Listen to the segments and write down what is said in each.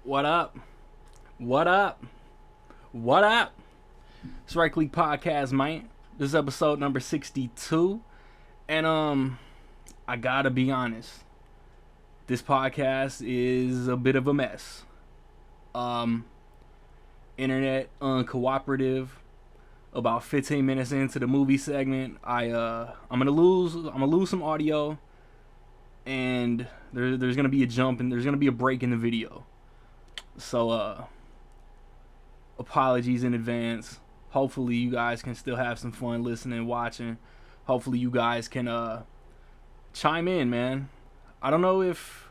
What up? What up? What up? Strike League Podcast, man. This is episode number 62. And I gotta be honest. This podcast is a bit of a mess. Um Internet uncooperative. About 15 minutes into the movie segment, I'm gonna lose some audio, and there's gonna be a jump and there's gonna be a break in the video. So apologies in advance. Hopefully you guys can still have some fun listening, watching. Hopefully you guys can chime in, man. I don't know if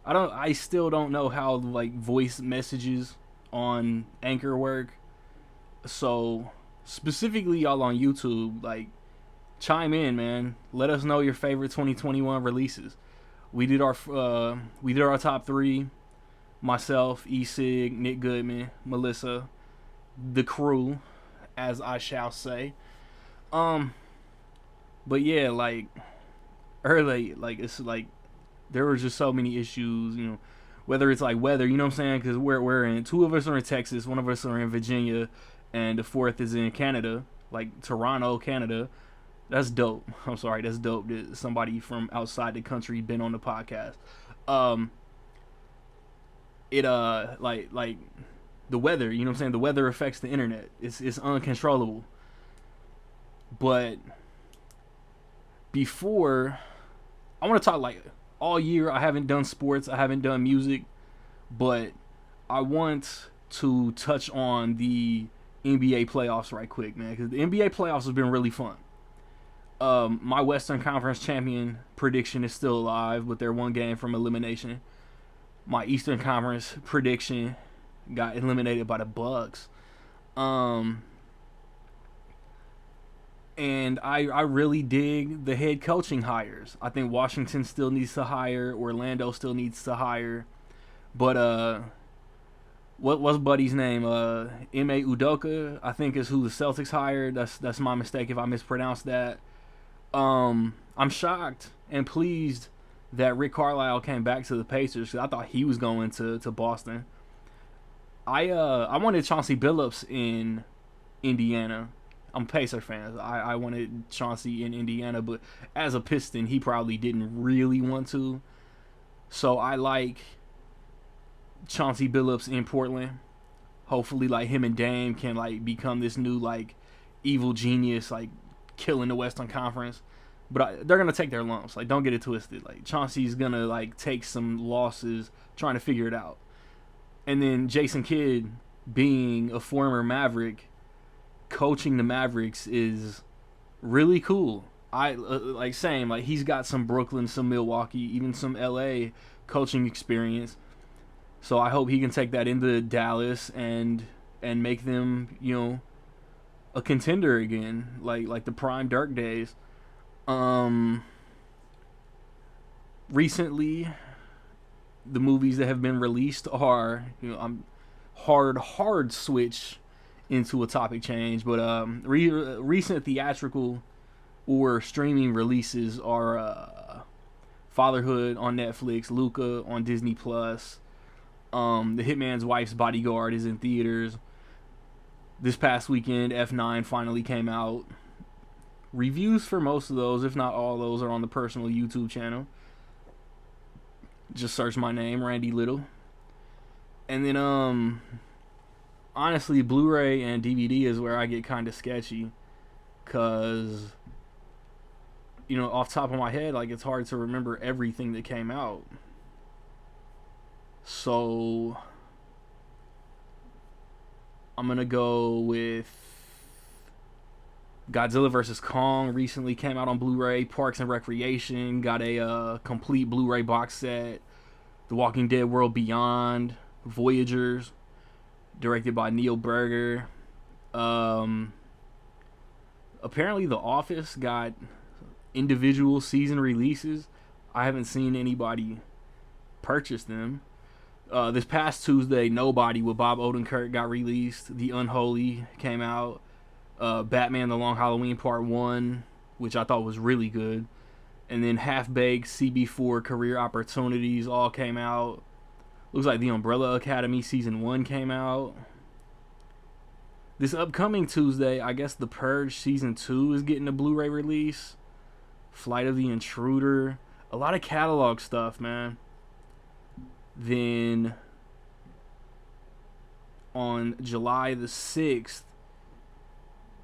I still don't know how like voice messages on Anchor work. So specifically y'all on YouTube, like chime in, man. Let us know your favorite 2021 releases. We did our top 3. Myself, E-Sig, Nick Goodman, Melissa, the crew, as I shall say. Um, but yeah, like early, like it's like there were just so many issues, whether it's like weather, you know what I'm saying? Because we're in, two of us are in Texas, one of us are in Virginia, and the fourth is in Canada, like Toronto, Canada. That's dope. I'm sorry, that's dope that somebody from outside the country been on the podcast. Um, it like the weather, you know what I'm saying? The weather affects the internet. It's uncontrollable. But before, I want to talk like all year. I haven't done sports. I haven't done music, but I want to touch on the NBA playoffs right quick, man, because the NBA playoffs have been really fun. My Western Conference champion prediction is still alive, but they're one game from elimination. My Eastern Conference prediction got eliminated by the Bucks. And I really dig the head coaching hires. I think Washington still needs to hire. Orlando still needs to hire. But what's Buddy's name? M.A. Udoka, I think, is who the Celtics hired. That's my mistake if I mispronounced that. I'm shocked and pleased that Rick Carlisle came back to the Pacers, because I thought he was going to Boston. I wanted Chauncey Billups in Indiana. I'm a Pacer fan. I wanted Chauncey in Indiana, but as a Piston, he probably didn't really want to. So I like Chauncey Billups in Portland. Hopefully, like, him and Dame can like become this new like evil genius, like killing the Western Conference. But they're gonna take their lumps. Like, don't get it twisted. Like, Chauncey's gonna like take some losses trying to figure it out. And then Jason Kidd, being a former Maverick, coaching the Mavericks is really cool. I like same, like he's got some Brooklyn, some Milwaukee, even some LA coaching experience. So I hope he can take that into Dallas and make them, a contender again, like the prime Dirk days. Recently, the movies that have been released are, I'm hard switch into a topic change, but recent theatrical or streaming releases are Fatherhood on Netflix, Luca on Disney Plus. The Hitman's Wife's Bodyguard is in theaters. This past weekend, F9 finally came out. Reviews for most of those, if not all those, are on the personal YouTube channel. Just search my name, Randy Little. And then, honestly, Blu-ray and DVD is where I get kind of sketchy. Because, off the top of my head, like, it's hard to remember everything that came out. So I'm going to go with Godzilla vs. Kong recently came out on Blu-ray. Parks and Recreation got a complete Blu-ray box set. The Walking Dead World Beyond, Voyagers, directed by Neil Berger. Apparently The Office got individual season releases. I haven't seen anybody purchase them. This past Tuesday, Nobody with Bob Odenkirk got released. The Unholy came out. Batman The Long Halloween Part 1, which I thought was really good. And then Half Baked, CB4, Career Opportunities all came out. Looks like The Umbrella Academy Season 1 came out. This upcoming Tuesday, I guess The Purge Season 2 is getting a Blu-ray release. Flight of the Intruder. A lot of catalog stuff, man. Then on July the 6th,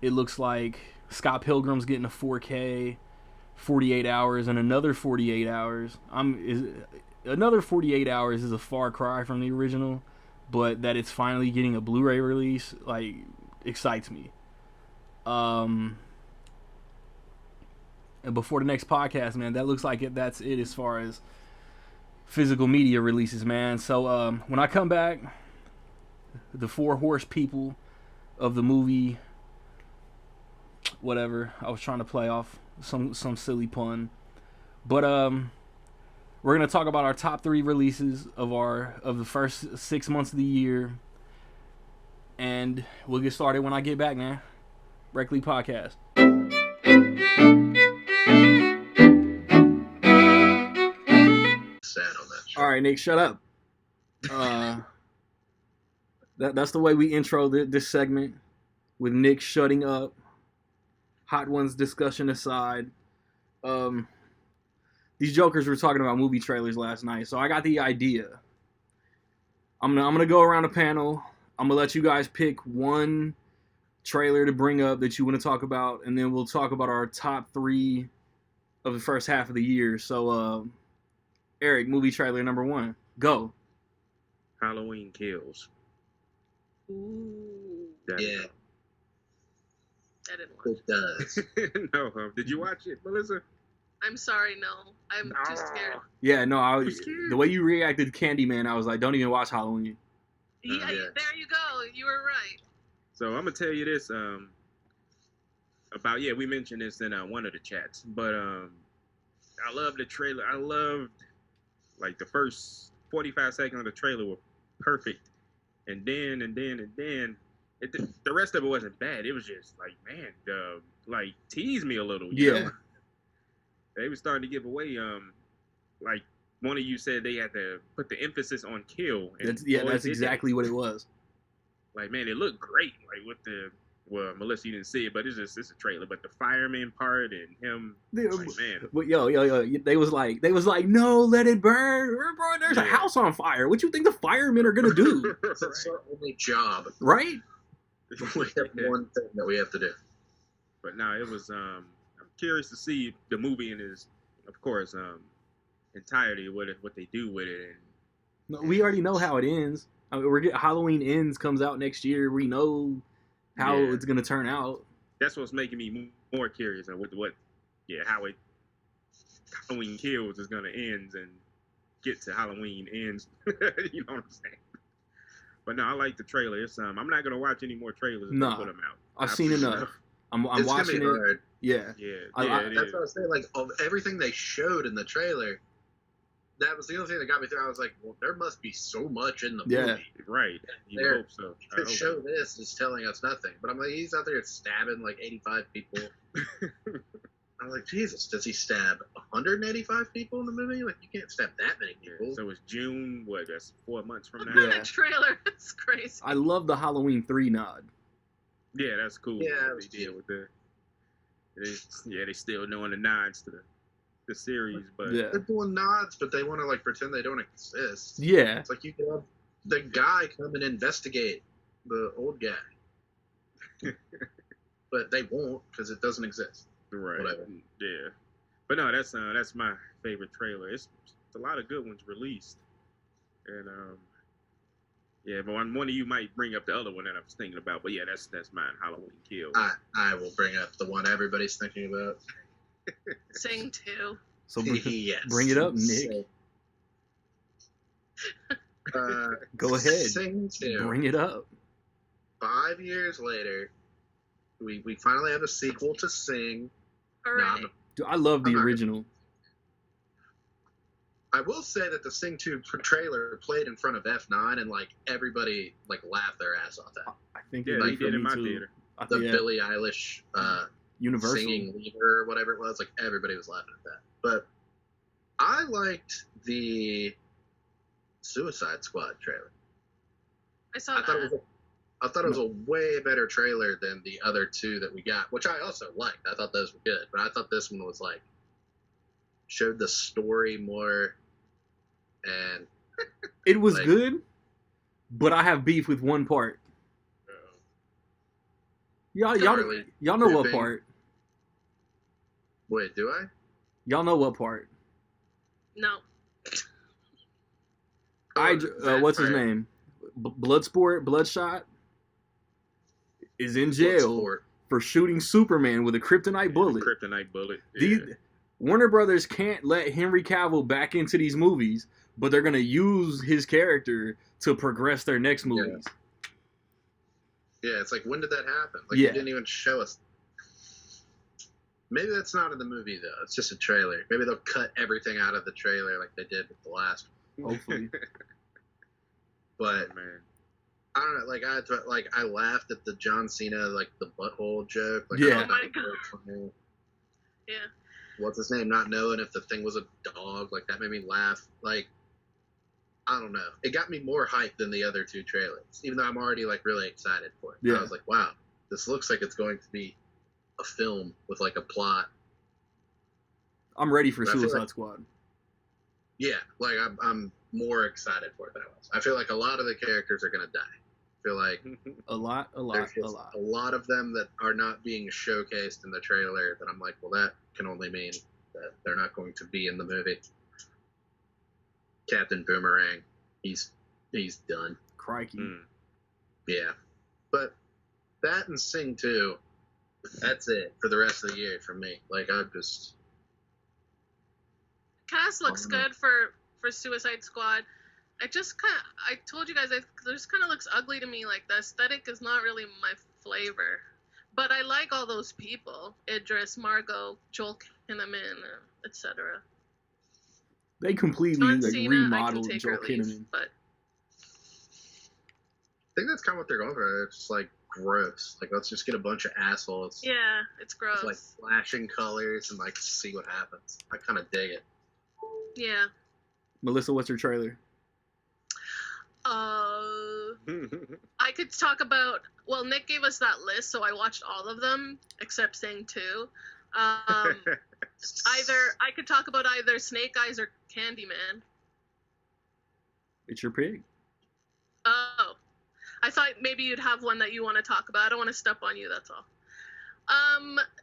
it looks like Scott Pilgrim's getting a 4K, 48 hours, and another 48 hours. Another 48 hours is a far cry from the original, but that it's finally getting a Blu-ray release, like, excites me. And before the next podcast, man, that looks like that's it as far as physical media releases, man. So when I come back, the four horse people of the movie, whatever, I was trying to play off some silly pun, but we're gonna talk about our top 3 releases of the first 6 months of the year, and we'll get started when I get back, man. Rec League Podcast. All right, Nick, shut up. That's the way we intro this segment, with Nick shutting up. Hot Ones discussion aside. These jokers were talking about movie trailers last night, so I got the idea. I'm gonna go around the panel. I'm gonna let you guys pick one trailer to bring up that you want to talk about, and then we'll talk about our top 3 of the first half of the year. So, Eric, movie trailer number 1, go. Halloween Kills. Ooh. Yeah. I didn't watch it. Does. No, did you watch it, Melissa? I'm sorry, no. I'm too scared. Yeah, no, the way you reacted to Candyman, I was like, don't even watch Halloween. Yeah, there you go. You were right. So I'm going to tell you this about, we mentioned this in one of the chats, but I love the trailer. I loved, like, the first 45 seconds of the trailer were perfect. And then, the rest of it wasn't bad. It was just like, man, tease me a little. You know? They were starting to give away, like one of you said they had to put the emphasis on kill. And that's exactly what it was. Like, man, it looked great. Like with Melissa, you didn't see it, but it's a trailer. But the fireman part and him, like, man. But yo, they was like, no, let it burn. Bro, there's a house on fire. What you think the firemen are gonna do? That's our only job, right? We have one thing that we have to do. But no, it was. I'm curious to see the movie in its, of course, entirety. What they do with it. And no, we already know how it ends. I mean, Halloween Ends comes out next year. We know how it's gonna turn out. That's what's making me more curious on how Halloween Kills is gonna end and get to Halloween Ends. You know what I'm saying? But no, I like the trailer. It's I'm not gonna watch any more trailers if they put them out. I've seen enough. I'm watching it. Hard. Yeah. That's what I was saying. Like, of everything they showed in the trailer, that was the only thing that got me through. I was like, well, there must be so much in the movie. Right. You hope so. To show this is telling us nothing. But I'm like, he's out there stabbing like 85 people. I'm like, Jesus, does he stab 185 people in the movie? Like, you can't stab that many people. So it's June, that's 4 months from now? The trailer, that's crazy. I love the Halloween 3 nod. Yeah, that's cool. Yeah, what they did with they still doing the nods to the series, but they're doing nods, but they want to like pretend they don't exist. Yeah, it's like you can have the guy come and investigate the old guy, but they won't because it doesn't exist. Right. Whatever. Yeah, but no, that's my favorite trailer. It's a lot of good ones released, and but one of you might bring up the other one that I was thinking about. But yeah, that's mine, Halloween Kills. I will bring up the one everybody's thinking about. Sing 2. So bring it up, Nick. Go ahead. Sing 2. Bring it up. 5 years later, we finally have a sequel to Sing. Hooray. Dude, I love the original. I will say that the Sing 2 trailer played in front of F9 and like everybody like laughed their ass off that. I think they did in my theater. The Billie Eilish Universal singing leader or whatever it was, like everybody was laughing at that. But I liked the Suicide Squad trailer. I saw I thought that. I thought it was a way better trailer than the other two that we got, which I also liked. I thought those were good, but I thought this one was like showed the story more, and It was like, good, but I have beef with one part. Y'all Charlie know what Pippin. part? Wait, do I? Y'all know what part? No. What's his Right. name? Bloodshot is in jail Bloodsport. for shooting Superman with a kryptonite bullet. Kryptonite bullet. These Warner Brothers can't let Henry Cavill back into these movies, but they're gonna use his character to progress their next movies. Yeah, it's like, when did that happen? Like, Yeah. you didn't even show us. Maybe that's not in the movie, though. It's just a trailer. Maybe they'll cut everything out of the trailer like they did with the last one. Hopefully. But, Man. I don't know, like, I laughed at the John Cena, like, the butthole joke. Like, Yeah. I Oh thought my it was funny. Yeah. What's his name? Not knowing if the thing was a dog. Like, that made me laugh. Like, I don't know. It got me more hyped than the other two trailers, even though I'm already, like, really excited for it. Yeah. I was like, wow, this looks like it's going to be a film with, like, a plot. I'm ready for I feel Suicide like- Squad. Yeah, like, I'm more excited for it than I was. I feel like a lot of the characters are going to die. I feel like A lot. there's just a lot of them that are not being showcased in the trailer that I'm like, well, that can only mean that they're not going to be in the movie. Captain Boomerang, he's done. Crikey. Mm. Yeah. But that and Sing 2, that's it for the rest of the year for me. Like, I'm just... Cast looks good for Suicide Squad. I told you guys, it just kind of looks ugly to me. Like, the aesthetic is not really my flavor. But I like all those people. Idris, Margot, Joel Kinnaman, etc. They completely John like Cena, I can remodeled take Joel or leave, Kinnaman. but I think that's kind of what they're going for. It's just, like, gross. Like, let's just get a bunch of assholes. yeah, it's gross. With, like, flashing colors and, like, see what happens. I kind of dig it. Yeah. Melissa, what's your trailer? I could talk about. Well, Nick gave us that list, so I watched all of them except Sing 2. I could talk about either Snake Eyes or Candyman. It's your pig. Oh, I thought maybe you'd have one that you want to talk about. I don't want to step on you. That's all.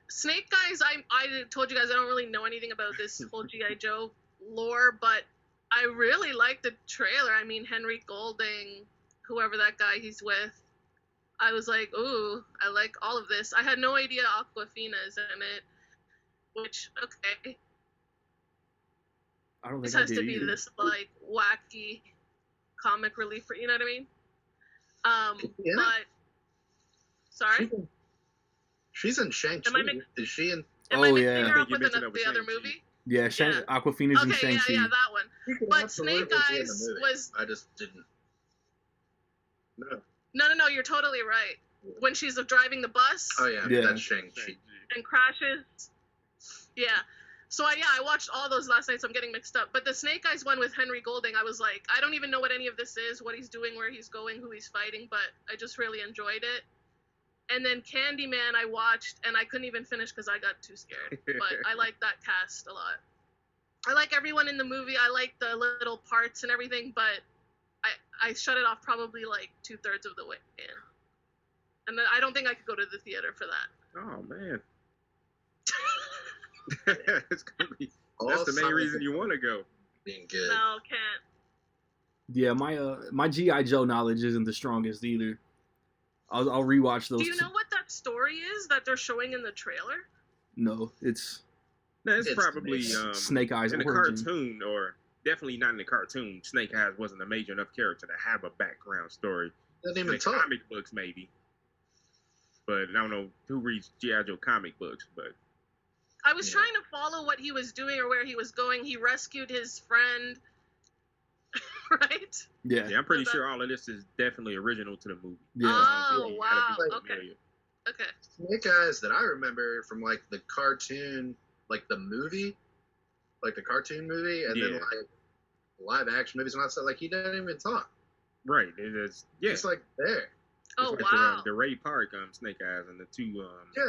Snake Eyes. I told you guys I don't really know anything about this whole GI Joe lore, but I really liked the trailer. I mean, Henry Golding, whoever that guy he's with. I was like, ooh, I like all of this. I had no idea Aquafina is in it, which, okay. I don't This think I has did to be either. this, like, wacky comic relief, you know what I mean? Yeah. But, sorry? She's in Shang-Chi. Am I make- Is she in... Am I Oh, mixing yeah. her I up think you with mentioned that with the other Shang-Chi. movie? Yeah, Aquafina's in Okay, Shang-Chi. yeah, that one. She could But absolutely Snake be in the Eyes movie. was- I just didn't. No. No, you're totally right. When she's driving the bus Oh, yeah. Yeah. That's Shang-Chi. and crashes. Yeah. So, I watched all those last night, so I'm getting mixed up. But the Snake Eyes one with Henry Golding, I was like, I don't even know what any of this is, what he's doing, where he's going, who he's fighting, but I just really enjoyed it. And then Candyman I watched, and I couldn't even finish because I got too scared. But I like that cast a lot. I like everyone in the movie. I like the little parts and everything, but I shut it off probably like 2/3 of the way in. And then I don't think I could go to the theater for that. Oh man. It's gonna be, All that's the main signs reason of you want to go. being good. No, can't. Yeah, my GI Joe knowledge isn't the strongest either. I'll rewatch those. Do you know what that story is that they're showing in the trailer? No, it's No, it's It's probably Snake Eyes in the origin. cartoon, or definitely not in the cartoon. Snake Eyes wasn't a major enough character to have a background story. Doesn't In even the talk. comic books, maybe. But I don't know who reads G.I. Joe comic books, but I was Yeah. trying to follow what he was doing or where he was going. He rescued his friend, right? Yeah, yeah, I'm pretty Was that- sure all of this is definitely original to the movie. yeah. Oh, You wow. gotta be Okay. familiar. Okay. Snake Eyes that I remember from like the cartoon, like the movie, like the cartoon movie, and then Yeah. live action movies and all that stuff, like he doesn't even talk. Right. It is. Yeah. It's like there. Oh It's like wow. the Ray Park Snake Eyes and the two. Yeah.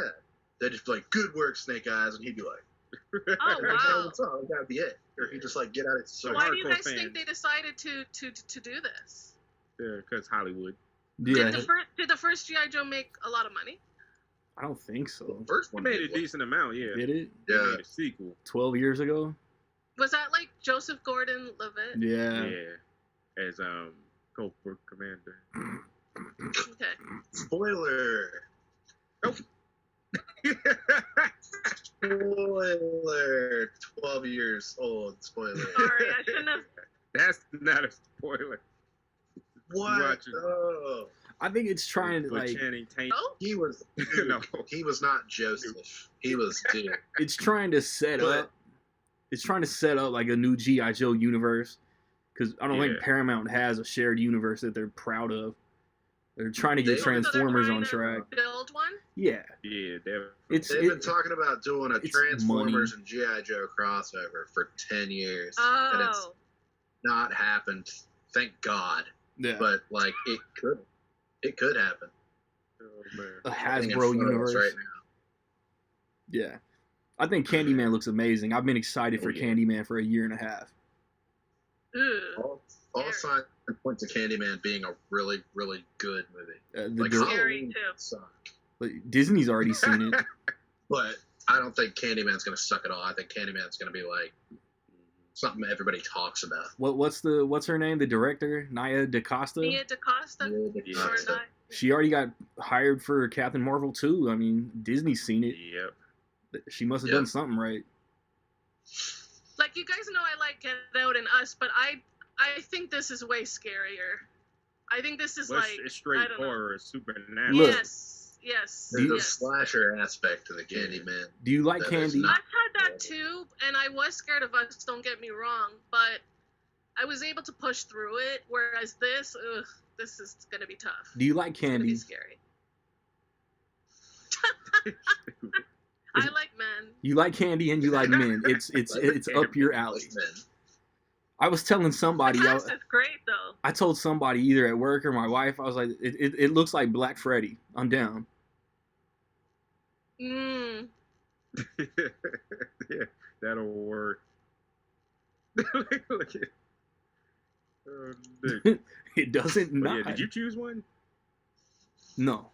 They just be like, good work, Snake Eyes, and he'd be like, Oh wow. that's all. That'd be it. Or he'd just like get out of So Why do you hardcore guys think fans. they decided to do this? Because Hollywood. Yeah, Did the first GI Joe make a lot of money? I don't think so. First It one made a did. decent amount. Yeah. Did it? They Yeah. made a sequel. 12 years ago? Was that like Joseph Gordon-Levitt? Yeah. Yeah. As Cobra Commander. Okay. Spoiler. Spoiler. 12 years old. Spoiler. Sorry, I shouldn't have. That's not a spoiler. What? Watch it. Oh. I think it's trying to, For like, Channing Tatum. Oh, He was No. he was not Joseph. He was dude. it's trying to set But- up. It's trying to set up, like, a new G.I. Joe universe. Because I don't think Yeah. Paramount has a shared universe that they're proud of. They're trying to get So they're Transformers trying on to track. build one. Yeah. Yeah, definitely. They've been talking about doing a it's Transformers money. and G.I. Joe crossover for 10 years. And it's Oh, not happened. Thank God. Yeah. But like it could happen. Oh, man. A I think Hasbro in front of us universe. right now. Yeah. I think Candyman looks amazing. I've been excited for yeah. Candyman for a year and a half. Ooh. All signs point to Candyman being a really, really good movie. The Like dir- Scary, Halloween too. sucked, like, Disney's already seen it. but I don't think Candyman's gonna suck at all. I think Candyman's gonna be like something everybody talks about. What's her name? The director, Nia DaCosta. Nia DaCosta. Yeah. Or not. She already got hired for Captain Marvel too. I mean, Disney's seen it. Yep. She must have Yeah. done something right. Like, you guys know I like Get Out and Us, but I think this is way scarier. I think this is Well, like it's straight I don't know. horror, supernatural. Look. Yes, There's a yes. slasher aspect to the Candyman. Do you like That is candy? not- I've had that too, and I was scared of Us. Don't get me wrong, but I was able to push through it. Whereas this is gonna be tough. Do you like It's gonna be candy? scary. I like men. You like candy and you like men. It's up your alley. Men. I was telling The somebody. cast is great though. I told somebody either at work or my wife. I was like, it looks like Black Freddy. I'm down. Mm. Yeah, that'll work. Look at. Oh, dude. It doesn't But not. yeah, did you choose one? No.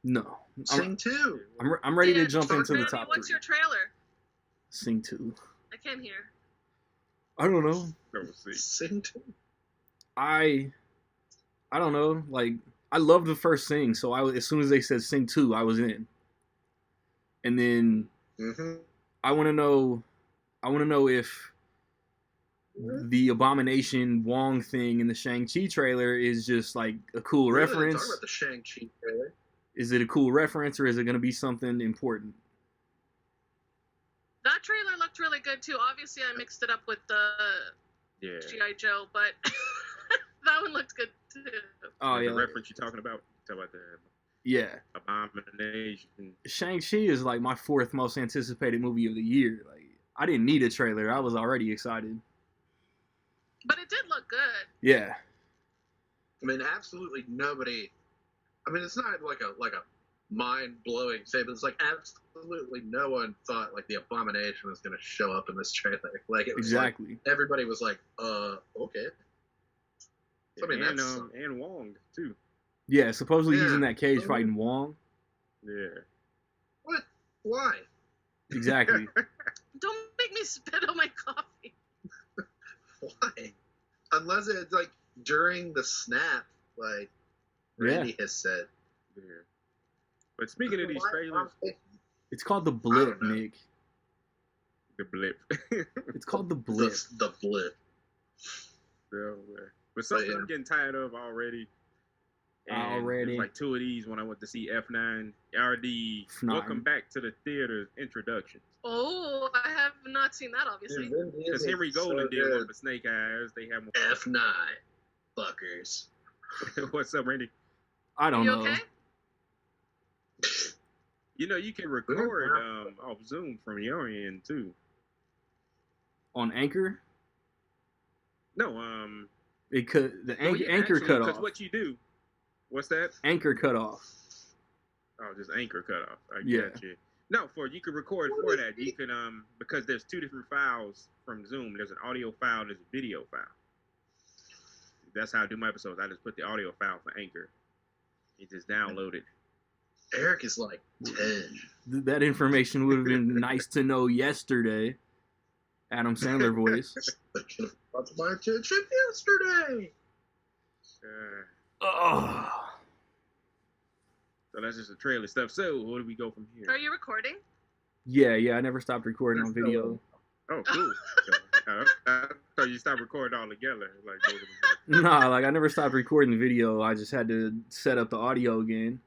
No. Sing 2. I'm ready to Yeah, jump into the Randy, top what's 3. your trailer? Sing 2. I can't hear. I don't know. Let's see. Sing 2. I don't know. Like, I loved the first Sing, so as soon as they said Sing 2, I was in. And then Mm-hmm. I want to know if the Abomination Wong thing in the Shang-Chi trailer is just like a cool Talk reference. about the Shang-Chi trailer. Is it a cool reference or is it going to be something important? That trailer looked really good too. Obviously, I mixed it up with the Yeah. GI Joe, but that one looked good too. Oh, The yeah. reference you're talking about. Talk about the Yeah. Abomination. Shang-Chi is like my 4th most anticipated movie of the year. Like, I didn't need a trailer. I was already excited. But it did look good. Yeah. I mean, absolutely nobody. I mean, it's not like a mind-blowing thing, but it's like absolutely no one thought like the Abomination was going to show up in this trailer. Like it was Exactly. like, everybody was like, okay. I mean, and, that's and Wong too. Yeah, supposedly he's Yeah. in that cage fighting Wong. Yeah. what? Why? Exactly. Don't make me spit on my coffee. Why? Unless it's like during the snap, like Randy has said. Yeah. But speaking of these Why- trailers, It's called the blip, know. Nick. the blip. It's called the blip. The blip. So, but something yeah. I'm getting tired of already. And Already. there's like 2 of these when I went to see F9 RD. F9. Welcome back to the theater introductions. Oh, I have not seen that, obviously. Because Henry Golden did one for Snake Eyes. They have F9 fuckers. one. What's up, Randy? I don't You know. okay? You know, you can record off Zoom from your end too. On Anchor? No, It could the anchor, yeah, anchor actually, cut because off. what you do, what's that? Anchor cut off. Oh, just anchor cut off. I Yeah. got you. No, you can record for that. You can because there's two different files from Zoom. There's an audio file and there's a video file. That's how I do my episodes. I just put the audio file for Anchor. You just download it. Eric is like 10. That information would have been nice to know yesterday. Adam Sandler voice. That should have brought to my attention yesterday. Oh. So that's just the trailer stuff. So where do we go from here? Are you recording? Yeah, I never stopped recording on video. Oh, cool. So, I thought you stopped recording altogether. Like, both of them. Nah, like I never stopped recording the video. I just had to set up the audio again.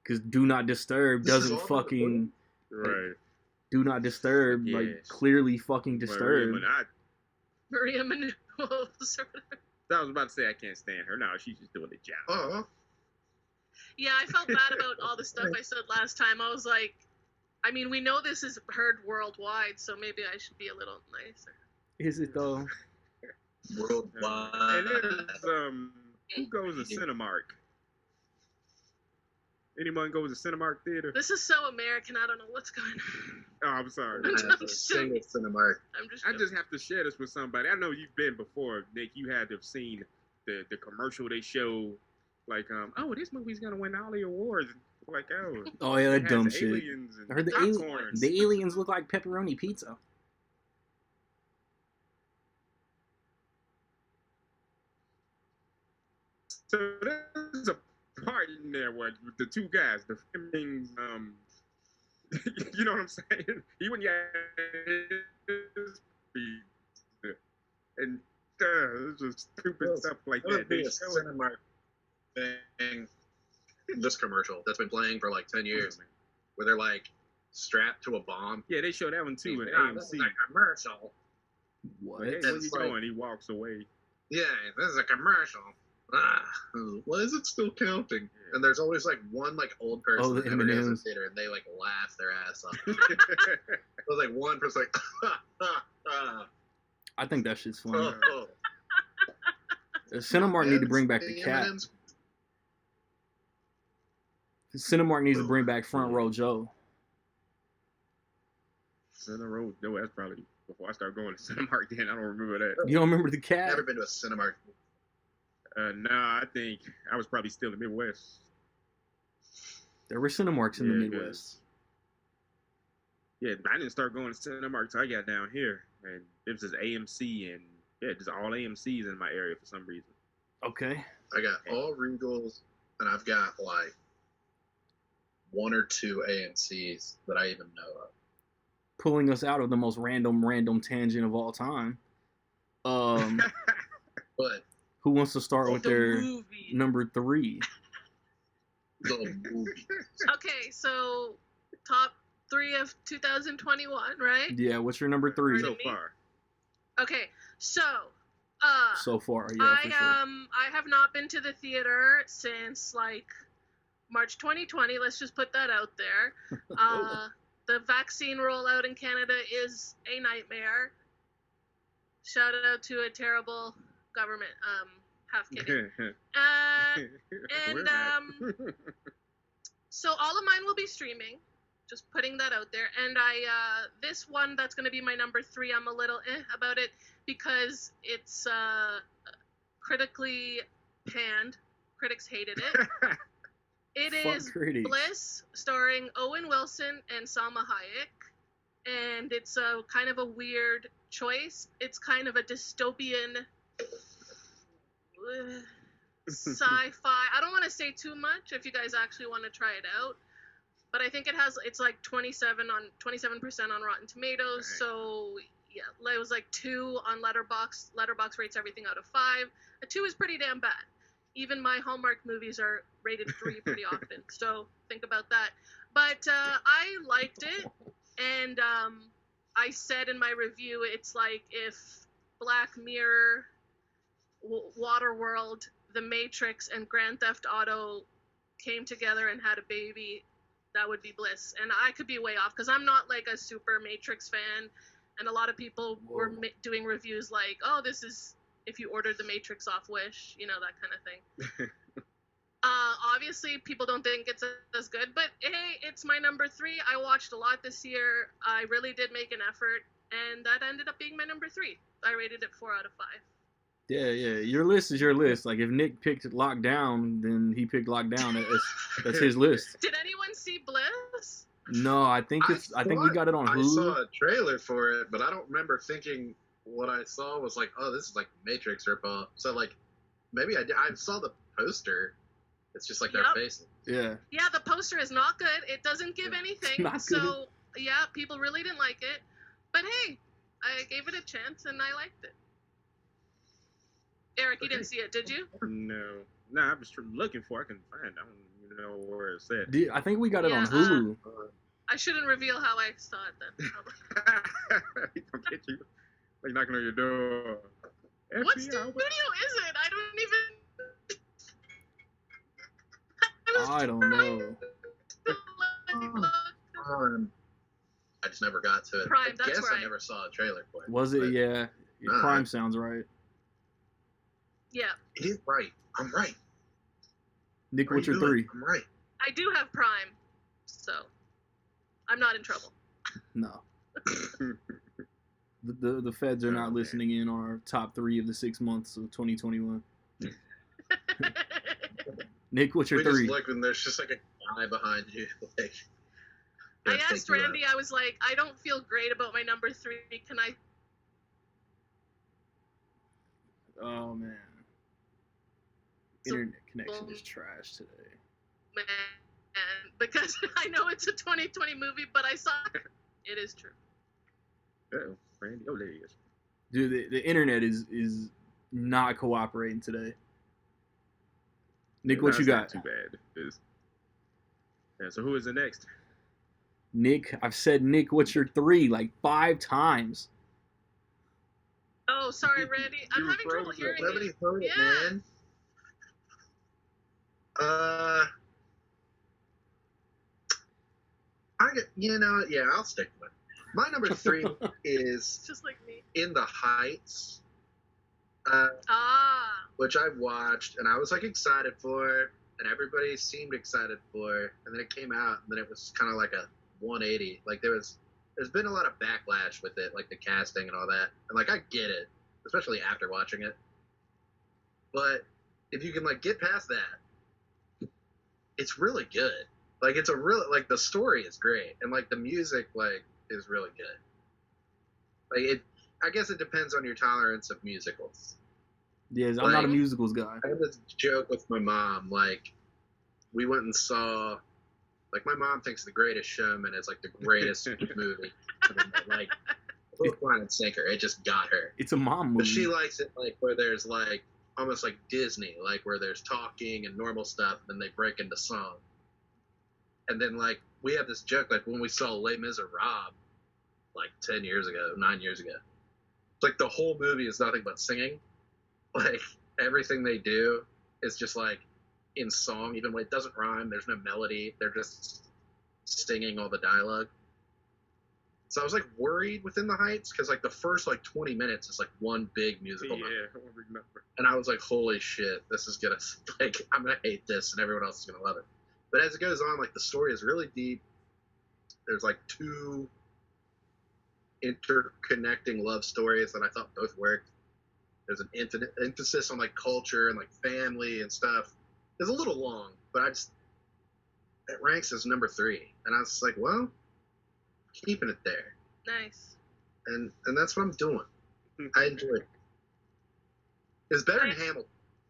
Because Do Not Disturb This is doesn't all fucking... Right. Do Not Disturb, Yes. like, clearly fucking disturb. Maria Menounos or whatever. I was about to say I can't stand her. No, she's just doing the job. Oh, Yeah, I felt bad about all the stuff I said last time. I was like, I mean, we know this is heard worldwide, so maybe I should be a little nicer. Is it though? worldwide. And there's, who goes to Cinemark? Anyone goes to Cinemark Theater? This is so American, I don't know what's going on. Oh, I'm sorry. I have a single Cinemark. I just have to share this with somebody. I know you've been before, Nick. You had to have seen the commercial they show, like, oh, this movie's gonna win all the awards. Like, oh, Oh yeah, it that has dumb shit. aliens and I heard popcorn. the aliens look like pepperoni pizza. So there's a part in there where the two guys, the things, you know what I'm saying? He went his pizza, and it's just stupid stuff like That would that. be They a show it. Cinemark thing. This commercial that's been playing for like 10 years, where they're like strapped to a bomb. Yeah, they show that one too in Yeah, this is AMC. a commercial. What? Like, hey, where you It's like- going? He walks away. Yeah, this is a commercial. Why is it still counting? And there's always like one like old person Oh, the that never goes to the M&Ms. theater, and they like laugh their ass off. There's like one person like, I think that shit's funny. oh. Cinemark need to bring back the cat. M&Ms. Cinemark needs to bring back Front Row Joe. Center Road. No, that's probably before I start going to Cinemark. Then I don't remember that. You don't remember the cat? Never been to a Cinemark. Nah, I think I was probably still in the Midwest. There were Cinemarks in the Yeah, Midwest. Yeah, I didn't start going to Cinemark till I got down here, and it was just AMC and yeah, just all AMC's in my area for some reason. Okay. I got all Regals, and I've got like one or two AMC's that I even know of. Pulling us out of the most random tangent of all time. But Who wants to start with The their movie. number 3? the movie. Okay, so top 3 of 2021, right? Yeah, what's your number 3 So far, Okay, so so far? Yeah, for sure. I have not been to the theater since like March 2020. Let's just put that out there. The vaccine rollout in Canada is a nightmare. Shout out to a terrible government. Half kidding. Where's that? So all of mine will be streaming. Just putting that out there. And this one that's going to be my number 3, I'm a little about it because it's critically panned. Critics hated it. It Fuck is critics. Bliss, starring Owen Wilson and Salma Hayek. And it's a kind of a weird choice. It's kind of a dystopian sci-fi. I don't want to say too much if you guys actually want to try it out. But I think it's like 27% on Rotten Tomatoes. Right. So yeah, it was like 2 on Letterboxd. Letterboxd rates everything out of 5. A 2 is pretty damn bad. Even my Hallmark movies are rated 3 pretty often. So think about that. But I liked it, and I said in my review, it's like if Black Mirror, Waterworld, The Matrix, and Grand Theft Auto came together and had a baby. That would be Bliss. And I could be way off because I'm not like a super Matrix fan, and a lot of people were doing reviews like, oh, this is if you ordered the Matrix off Wish, you know, that kind of thing. Obviously, people don't think it's as good, but hey, it's my number 3. I watched a lot this year. I really did make an effort, and that ended up being my number 3. I rated it 4 out of 5. Yeah. Your list is your list. Like if Nick picked Lockdown, then he picked Lockdown. That's his list. Did anyone see Bliss? No, I think we got it on Hulu. I saw a trailer for it, but I don't remember thinking what I saw was like, oh, this is like Matrix ripoff. So like, maybe I saw the poster. It's just like their faces. Yeah. Yeah, the poster is not good. It doesn't give anything. Not so good. yeah, people really didn't like it. But hey, I gave it a chance and I liked it. Eric, you didn't see it, did you? No, I was looking for. I can find. I don't even know where it's at. I think we got it on Yeah, Hulu. I shouldn't reveal how I saw it then. I'll get you. Like knocking on your door. What FBI, studio is it? I don't even. I don't know. I just never got to it. Prime, I that's guess right. I never saw a trailer for it. Was it? but Yeah. Nah. Prime sounds right. Yeah, It is right. I'm right. Nick, What are what's you your doing? 3? I'm right. I do have Prime, so I'm not in trouble. No. The feds are not Okay. listening in on our top 3 of the 6 months of 2021. Nick, what's your We 3? just look and there's just like a guy behind you. Like, I gonna asked take you out. Randy, I was like, I don't feel great about my number 3. Can I? Oh man, So- internet connection is trash today. Man, because I know it's a 2020 movie, but I saw it is true. Uh-oh, Randy. Oh, there he is. Dude, the internet is not cooperating today. Nick, what Nah, you it's not got? Too bad. Yeah. So who is the next? Nick, I've said Nick, what's your 3 like 5 times. Oh, sorry, Randy. I'm You having trouble froze. hearing Nobody you. heard it, Yeah. man. I'll stick with it. My number 3 is Just like me. In the Heights, Ah, which I watched and I was like excited for, and everybody seemed excited for, and then it came out, and then it was kind of like a 180. Like there's been a lot of backlash with it, like the casting and all that, and like I get it, especially after watching it. But if you can like get past that, it's really good. Like it's a real like the story is great, and like the music like is really good. Like it, I guess it depends on your tolerance of musicals. Yes, I'm not a Like- musicals guy. I had this joke with my mom. Like we went and saw. Like my mom thinks The Greatest Showman is like the greatest movie. Like hook, line, and sinker. It just got her. It's a mom movie. But she likes it like where there's like almost like Disney, like where there's talking and normal stuff, and then they break into song. And then like we have this joke like when we saw Les Miserables like 9 years ago. It's like the whole movie is nothing but singing. Like everything they do is just like in song, even when it doesn't rhyme, there's no melody, they're just singing all the dialogue. So I was like worried within the Heights because like the first like 20 minutes is like one big musical number. Yeah, I don't remember. And I was like, holy shit, this is gonna like I'm gonna hate this and everyone else is gonna love it. But as it goes on, like the story is really deep. There's like 2 interconnecting love stories that I thought both worked. There's an infinite emphasis on like culture and like family and stuff. It's a little long, but it ranks as number 3. And I was like, well, keeping it there. nice. And that's what I'm doing. I enjoyed it. It's better than Nice. Hamilton.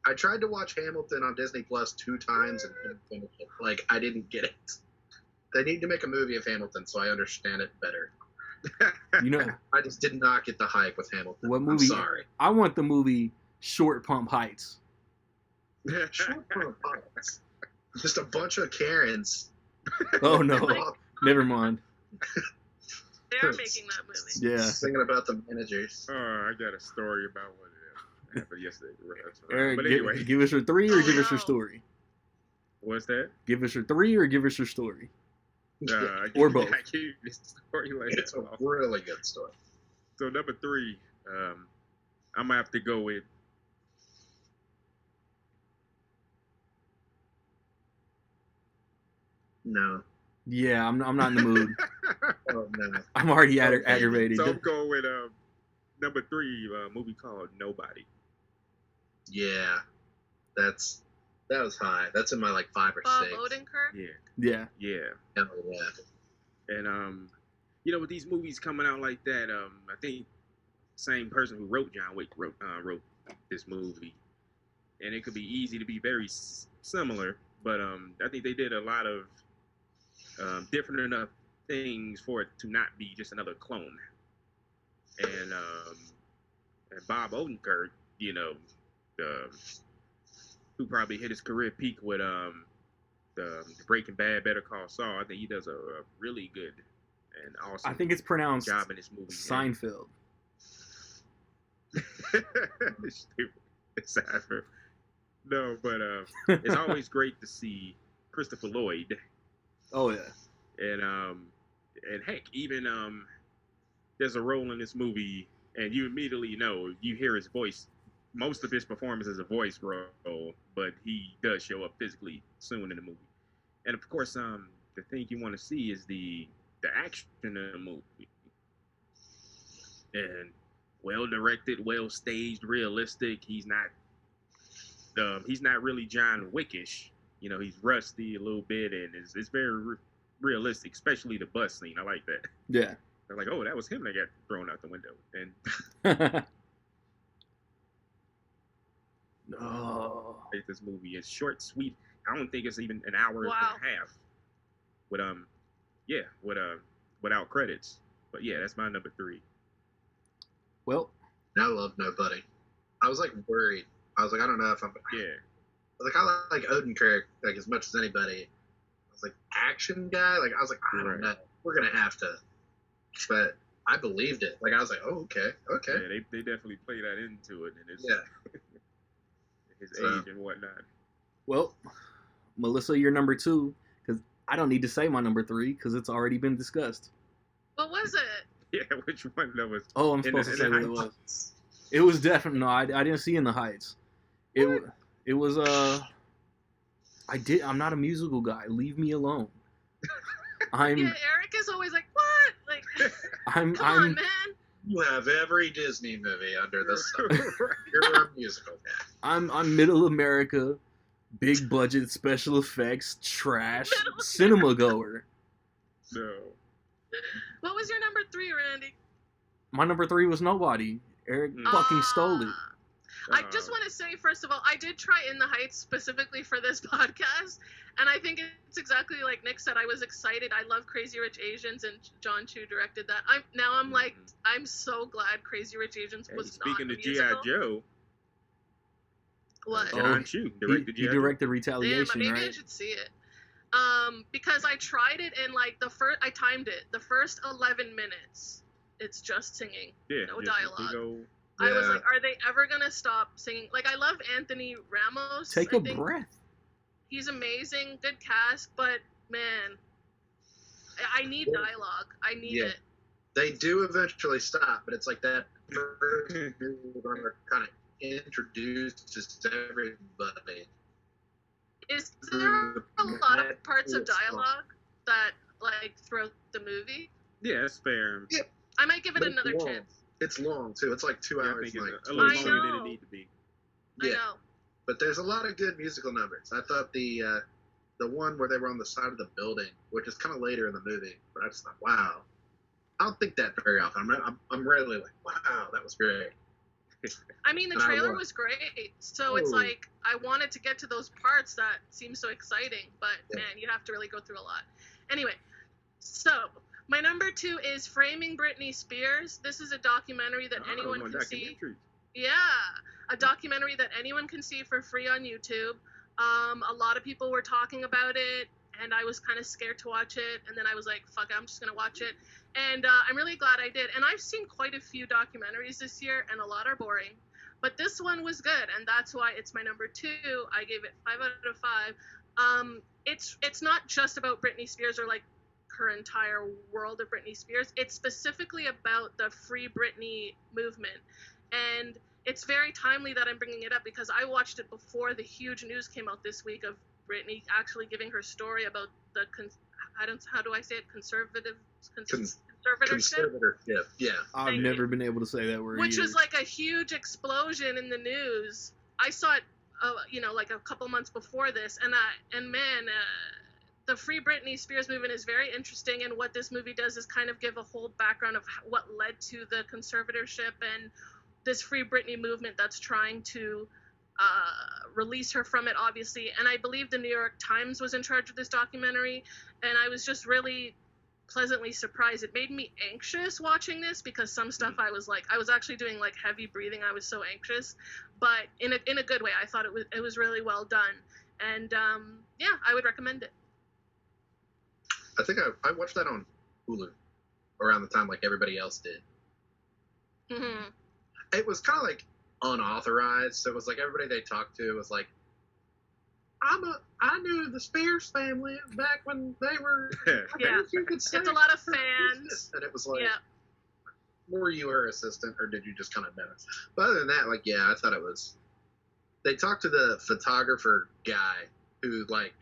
I tried to watch Hamilton on Disney Plus 2 times and couldn't finish it. Like, I didn't get it. They need to make a movie of Hamilton so I understand it better. You know I just did not get the hype with Hamilton. what I'm movie? sorry. I want the movie Short Pump Heights. Short Pump Heights. Just a bunch of Karens. Oh no, never mind. They are making that movie. Yeah, Singing about the managers. Oh, I got a story about what happened yesterday. That's right. Eric, But anyway, give us your 3 or Oh, give us your no. story. what's that? Give us your 3 or give us your story. Or both. I gave you this story later. It's a really good story. So number 3, I'm gonna have to go with No. Yeah, I'm not in the mood. Oh no. I'm already Okay. aggravated. So I'm going with number 3, movie called Nobody. Yeah. That was high. That's in my like 5 or Bob 6. Odenkirk. Yeah. Yeah. Hell yeah. And with these movies coming out like that, I think same person who wrote John Wick wrote this movie, and it could be easy to be very similar, but I think they did a lot of different enough things for it to not be just another clone. And Bob Odenkirk, who probably hit his career peak with the Breaking Bad, Better Call Saul. I think he does a really good and awesome. I think it's pronounced job in this movie. Seinfeld. Stupid. Seinfeld. No, but it's always great to see Christopher Lloyd. Oh yeah. And heck, even there's a role in this movie, and you immediately know, you hear his voice. Most of his performance is a voice role, but he does show up physically soon in the movie. And of course, the thing you want to see is the action in the movie, and well directed, well staged, realistic. He's not really John Wickish. He's rusty a little bit, and it's very realistic, especially the bus scene. I like that. Yeah. They're like, oh, that was him that got thrown out the window. And oh. this movie is short, sweet. I don't think it's even an hour and a half. With without credits. But yeah, that's my number 3. Well, I love Nobody. I was like worried. I was like, I don't know if I'm. Yeah. I was like, I like Odenkirk like as much as anybody. I was like, action guy. Like I was like, I don't know. We're gonna have to. But I believed it. Like I was like, oh okay. Yeah, they definitely play that into it, and it's his age and whatnot. Well, Melissa, you're number 2, because I don't need to say my number 3 because it's already been discussed. What was it? Yeah, which one that was? Oh, I'm supposed to say what it was. It was definitely no. I didn't see In the Heights. It was I'm not a musical guy. Leave me alone. Yeah, Eric is always like, what? Like, come on, man. You have every Disney movie under the sun. You're a musical guy. I'm middle America, big budget special effects, trash, cinema goer. No. What was your number 3, Randy? My number 3 was Nobody. Eric fucking stole it. I just want to say, first of all, I did try In the Heights specifically for this podcast, and I think it's exactly like Nick said. I was excited. I love Crazy Rich Asians, and John Chu directed that. I'm like, I'm so glad Crazy Rich Asians was not a musical. Speaking of G.I. Joe. What? John Chu directed He directed Retaliation, maybe right? I should see it. Because I tried it and like I timed it. The first 11 minutes, it's just singing, no dialogue. I was like, are they ever gonna stop singing? Like, I love Anthony Ramos. Take a breath. He's amazing, good cast, but man, I need dialogue. I need it. They do eventually stop, but it's like that first are kind of introduced to everybody. Is there a lot of parts of dialogue that like throughout the movie? Yeah, that's fair. Yeah. I might give it another chance. It's long too. It's like 2 hours. I think it's like, a little longer than it needs to be. Yeah. I know. But there's a lot of good musical numbers. I thought the one where they were on the side of the building, which is kind of later in the movie, but I just thought, wow. I don't think that very often. I'm rarely like, wow, that was great. I mean, the trailer was great, so it's like I wanted to get to those parts that seem so exciting, but man, you have to really go through a lot. Anyway, so my number 2 is Framing Britney Spears. This is a documentary that anyone can see. Yeah, a documentary that anyone can see for free on YouTube. A lot of people were talking about it, and I was kind of scared to watch it, and then I was like, fuck, I'm just going to watch it. And I'm really glad I did. And I've seen quite a few documentaries this year, and a lot are boring. But this one was good, and that's why it's my number 2. I gave it 5 out of 5. It's not just about Britney Spears or like her entire world of Britney Spears. It's specifically about the Free Britney movement. And it's very timely that I'm bringing it up because I watched it before the huge news came out this week of Britney actually giving her story about how do I say it? Conservative. Cons- Conservatorship. Conservatorship. Yeah. I've Thank never you. been able to say that word. Which either. was like a huge explosion in the news. I saw it, like a couple months before this, and man, the Free Britney Spears movement is very interesting. And what this movie does is kind of give a whole background of what led to the conservatorship and this Free Britney movement that's trying to release her from it, obviously. And I believe the New York Times was in charge of this documentary, and I was just really pleasantly surprised. It made me anxious watching this because some stuff I was actually doing like heavy breathing. I was so anxious, but in a good way. I thought it was really well done, and yeah, I would recommend it. I think I watched that on Hulu around the time like everybody else did. Mm-hmm. It was kind of like unauthorized, so it was like everybody they talked to was like, I knew the Spears family back when they were. Yeah, it's a lot of fans. And it was like, Yeah. were you her assistant or did you just kind of know? But other than that, like, yeah, I thought it was. They talked to the photographer guy who, like,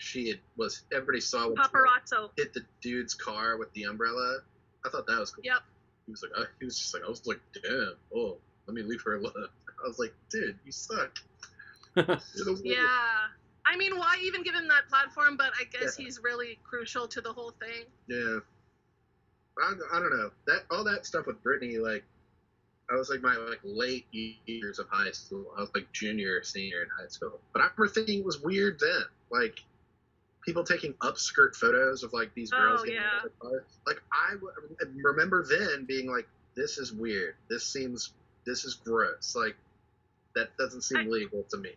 everybody saw when she Paparazzo. hit the dude's car with the umbrella. I thought that was cool. Yep. He was just like, I was like, damn, oh, let me leave her alone. I was like, dude, you suck. Yeah. I mean, why even give him that platform? But I guess he's really crucial to the whole thing. Yeah. I don't know. All that stuff with Britney, like, I was like my late years of high school. I was like junior or senior in high school. But I remember thinking it was weird then. Like, people taking upskirt photos of like these girls getting out of the car. Like, I remember then being like, this is weird. This is gross. Like, that doesn't seem legal to me.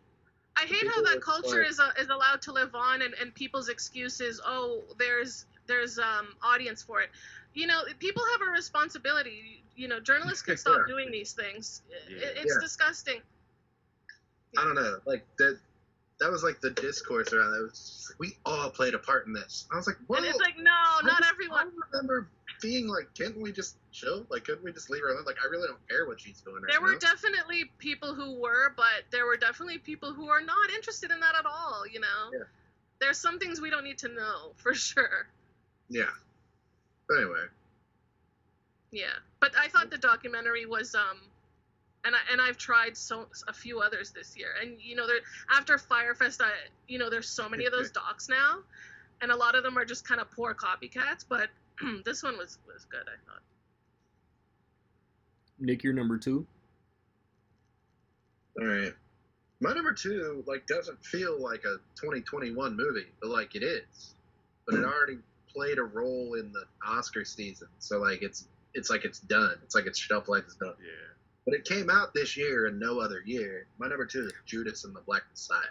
I hate how that culture is allowed to live on, and people's excuses. Oh, there's audience for it. You know, people have a responsibility. You know, journalists can stop doing these things. It's disgusting. I don't know, like that was like the discourse around that. It was just like, we all played a part in this. I was like, what? And it's like, no, not everyone. I remember being like, can't we just chill? Like, couldn't we just leave her alone? Like, I really don't care what she's doing right now. There were definitely people who were, but there were definitely people who are not interested in that at all, you know? Yeah. There's some things we don't need to know, for sure. Yeah. But anyway. Yeah. But I thought the documentary was, and I've tried a few others this year. And, you know, after Firefest, there's so many of those docs now, and a lot of them are just kind of poor copycats, but this one was good, I thought. Nick, you're number 2. All right. My number 2, like, doesn't feel like a 2021 movie, but like it is. But it already played a role in the Oscar season, so like it's like it's done. It's like its shelf life is done. Yeah. But it came out this year and no other year. My number 2 is Judas and the Black Messiah.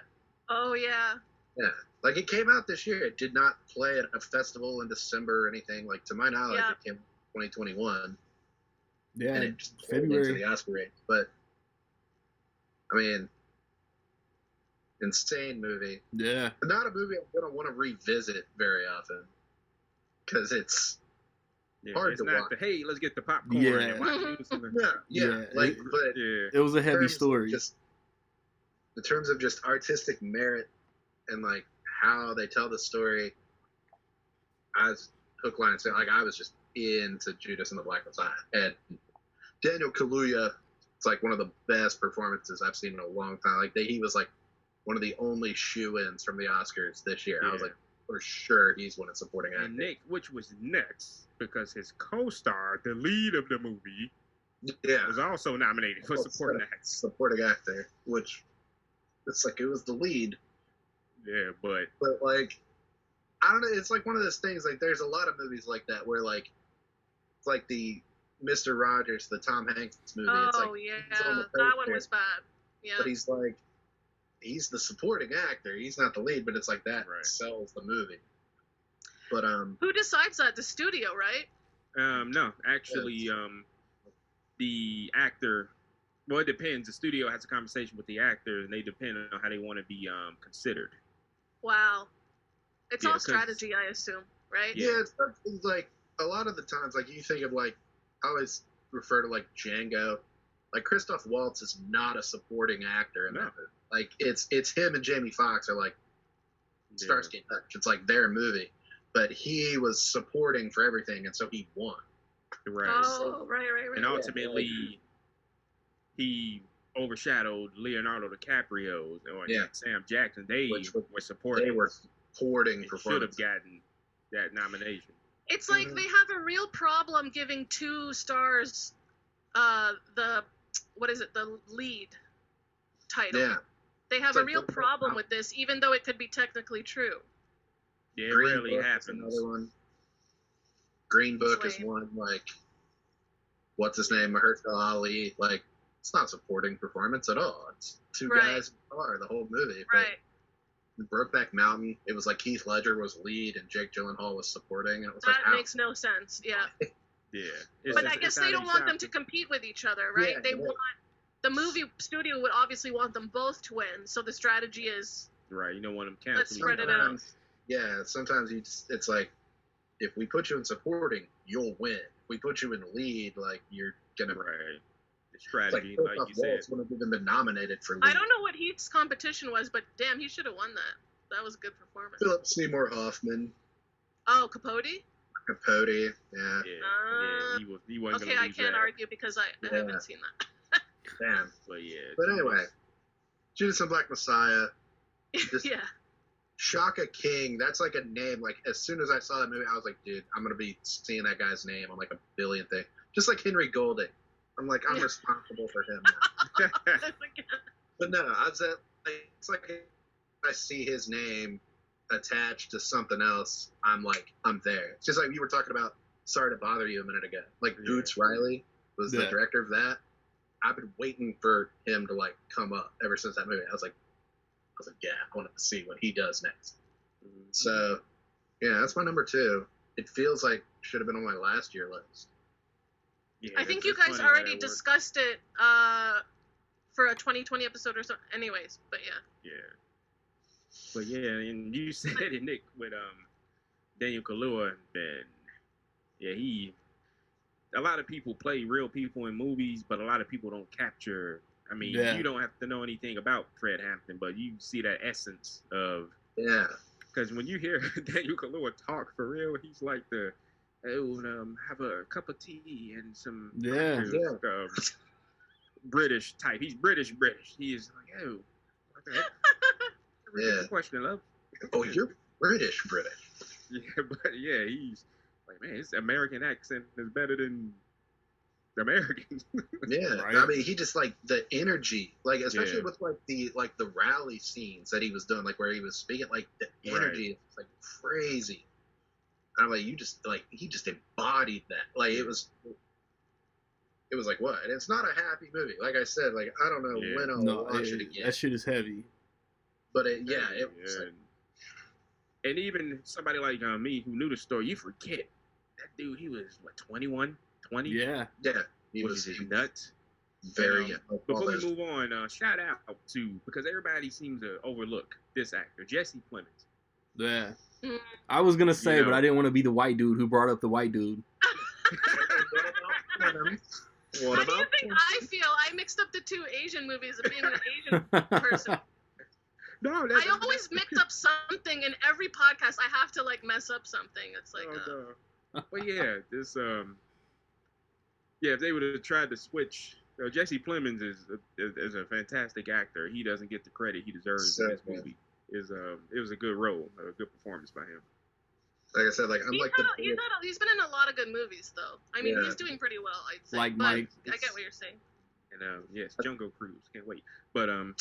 Oh, yeah. Yeah. Like, it came out this year. It did not play at a festival in December or anything. Like, to my knowledge, it came in 2021. Yeah, and it just February. into the Oscar race. But, I mean, insane movie. Yeah. But not a movie I'm going to want to revisit very often. Because it's hard to watch. Hey, let's get the popcorn. Yeah. And watch this and Yeah. Like, but it was a heavy story. In terms of just artistic merit and like how they tell the story, I was hook, line, and sinker. Like, I was just into Judas and the Black Messiah. And Daniel Kaluuya, it's like one of the best performances I've seen in a long time. Like, he was like one of the only shoe-ins from the Oscars this year. Yeah. I was like, for sure he's one of supporting actor. And Nick, which was nuts because his co-star, the lead of the movie, was also nominated for supporting actor. Supporting actor, which it's like it was the lead. Yeah, but like, I don't know. It's like one of those things. Like, there's a lot of movies like that where like it's like the Mr. Rogers, the Tom Hanks movie. Oh, it's like, yeah, that one was bad. Yeah, but he's the supporting actor. He's not the lead, but it's like that sells the movie. But who decides that? The studio, right? No, actually, the actor. Well, it depends. The studio has a conversation with the actor, and they depend on how they want to be considered. Wow, it's all strategy, I assume, right? Yeah, it's like a lot of the times, like you think of like, I always refer to like Django. Like, Christoph Waltz is not a supporting actor in that movie. Like, it's him and Jamie Foxx are like Starsky and Hutch. It's like their movie. but he was supporting for everything, and so he won. Right. Oh, right. And ultimately, he overshadowed Leonardo DiCaprio or Sam Jackson. They were supporting. They were supporting should have performance. gotten that nomination. It's like they have a real problem giving 2 stars the lead title. Yeah. They have It's a like, real problem with this, even though it could be technically true. Yeah, it Green rarely Book is happens. another one. Green Book is one, like, what's his name, Mahershala Ali. Like, it's not supporting performance at all. It's 2 guys in the car the whole movie. Right. Brokeback Mountain, it was like Heath Ledger was lead and Jake Gyllenhaal was supporting, and it was that like, makes no sense. Yeah. Yeah. But I guess they don't want them to compete with each other, right? Yeah, They want the movie studio would obviously want them both to win. So the strategy is right. You don't want them let's canceling. spread it out. Yeah, sometimes it's like, if we put you in supporting, you'll win. If we put you in lead, like, you're gonna. Right. The strategy, like like you said. wouldn't have even been nominated for lead. I don't know what Heath's competition was, but damn, he should have won that. That was a good performance. Philip Seymour Hoffman. Oh, Capote? Capote, yeah. Yeah, he wasn't okay, I can't argue because I haven't seen that. Damn. But yeah. But anyway, Judas and Black Messiah. Yeah. Shaka King, that's like a name. Like, as soon as I saw that movie, I was like, dude, I'm going to be seeing that guy's name on like a billion things. Just like Henry Golding. I'm like, I'm responsible for him now. But no, it's like I see his name attached to something else, I'm like, I'm there. It's just like you were talking about Sorry to Bother You a minute ago. Like, Boots Riley was the director of that. I've been waiting for him to like come up ever since that movie. I was like, yeah, I wanted to see what he does next. Mm-hmm. So, yeah, that's my number 2. It feels like should have been on my last year list. Yeah, I think you guys already discussed it for a 2020 episode or so. Anyways, but yeah. Yeah. But yeah, and you said it, Nick, with Daniel Kaluuya, and yeah, a lot of people play real people in movies, but a lot of people don't capture. I mean, you don't have to know anything about Fred Hampton, but you see that essence of Because when you hear Daniel Kaluuya talk for real, he's like have a cup of tea and some British type. He's British. He is like, oh, what the heck? Question, love. Oh, you're British. Yeah, but yeah, he's like, man, his American accent is better than the American. Right? I mean, he just like the energy, like especially with like the rally scenes that he was doing, like where he was speaking, like the energy is like crazy. And I'm like, he just embodied that. Like it was like what? And it's not a happy movie. Like I said, like I don't know when I'll watch it again. That shit is heavy. But it was like, and even somebody like me who knew the story, you forget that dude. He was what, 21, 20? Yeah. He was nuts. Very. Before we move on, shout out to, because everybody seems to overlook this actor, Jesse Plemons. Yeah. I was gonna say, but I didn't want to be the white dude who brought up the white dude. What do you think I feel? I mixed up the 2 Asian movies of being an Asian person. No, I always mix up something in every podcast. I have to like mess up something. It's like, but yeah, this if they would have tried to switch, Jesse Plemons is a fantastic actor. He doesn't get the credit he deserves in this movie. It was a good role, a good performance by him. Like I said, like he's been in a lot of good movies though. I mean, he's doing pretty well, I'd say. Like but Mike. I get what you're saying. And yes, Jungle Cruise, can't wait. But I'm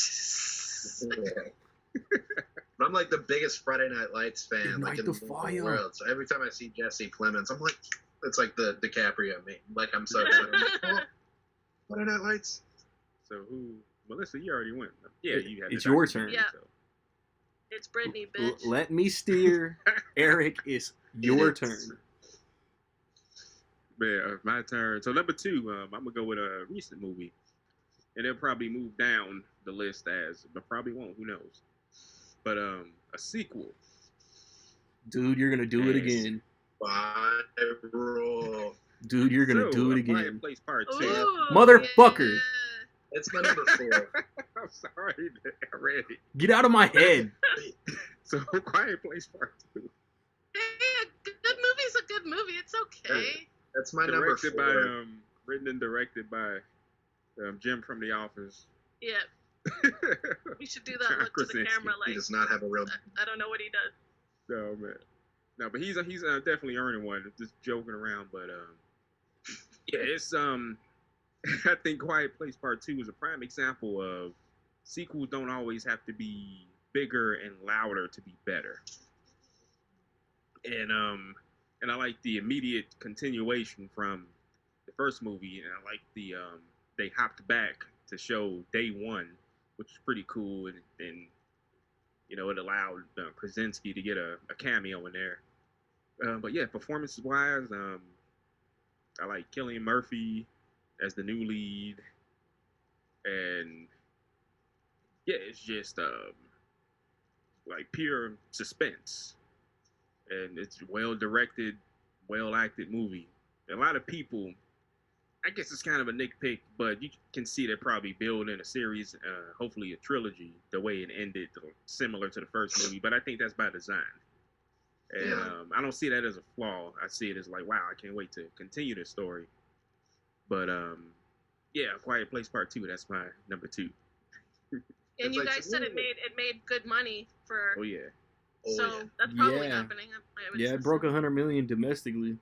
like the biggest Friday Night Lights fan, like in the world. So every time I see Jesse Plemons, I'm like, it's like the DiCaprio meme. Like I'm so excited. Friday Night Lights. So Melissa, you already went. Yeah, you had. It's your turn. Yeah. So. It's Brittany, bitch. Let me steer. Eric, it's your turn. Yeah, my turn. So number 2, I'm gonna go with a recent movie, and it'll probably move down the list but probably won't. Who knows? But a sequel. Dude, you're gonna do it again. Dude, you're gonna do it again. Quiet Place Part 2. Ooh, Motherfucker. Yeah. It's my number 4. I'm sorry, I read it. Get out of my head. So Quiet Place Part 2. They okay. That's my number Directed 4. by written and directed by Jim from The Office. Yeah, we should do that. John Look to the Krasinski. camera He like does not have a real. I don't know what he does. No man, no, but he's definitely earning one. Just joking around, but yeah, it's I think Quiet Place Part 2 is a prime example of sequels don't always have to be bigger and louder to be better. And I like the immediate continuation from the first movie, and I like the they hopped back to show day one, which is pretty cool, and you know it allowed Krasinski to get a cameo in there. But yeah, performances wise, I like Cillian Murphy as the new lead, and yeah, it's just like pure suspense, and it's well directed, well acted movie. A lot of people, I guess it's kind of a nitpick, but you can see they're probably building a series, hopefully a trilogy, the way it ended, similar to the first movie. But I think that's by design, and I don't see that as a flaw. I see it as like, wow, I can't wait to continue this story. But yeah, Quiet Place Part 2. That's my number 2. And It's you like, guys said it made good money for. Oh yeah. So yeah. that's probably Yeah. happening. I would Yeah, it assume. broke 100 million domestically.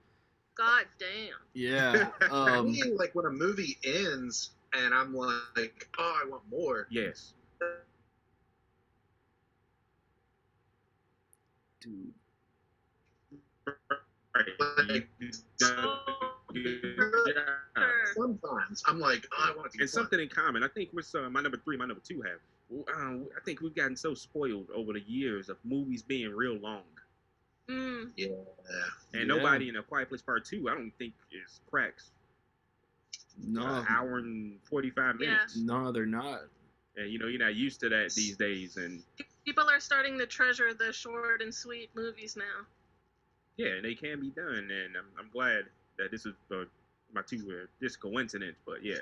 God damn. Yeah. I mean, like when a movie ends and I'm like, oh, I want more. Yes. Dude. Right. Sometimes I'm like, oh, I want to. And something in common. I think with my number 3, my number 2 have. I think we've gotten so spoiled over the years of movies being real long. Mm. Yeah. And nobody in A Quiet Place Part 2, I don't think is cracks. No. An hour and 45 minutes. No, they're not. And you know, you're not used to that these days. And People are starting to treasure the short and sweet movies now. yeah, they can be done. And I'm glad that this is my 2 just coincidence. But yeah.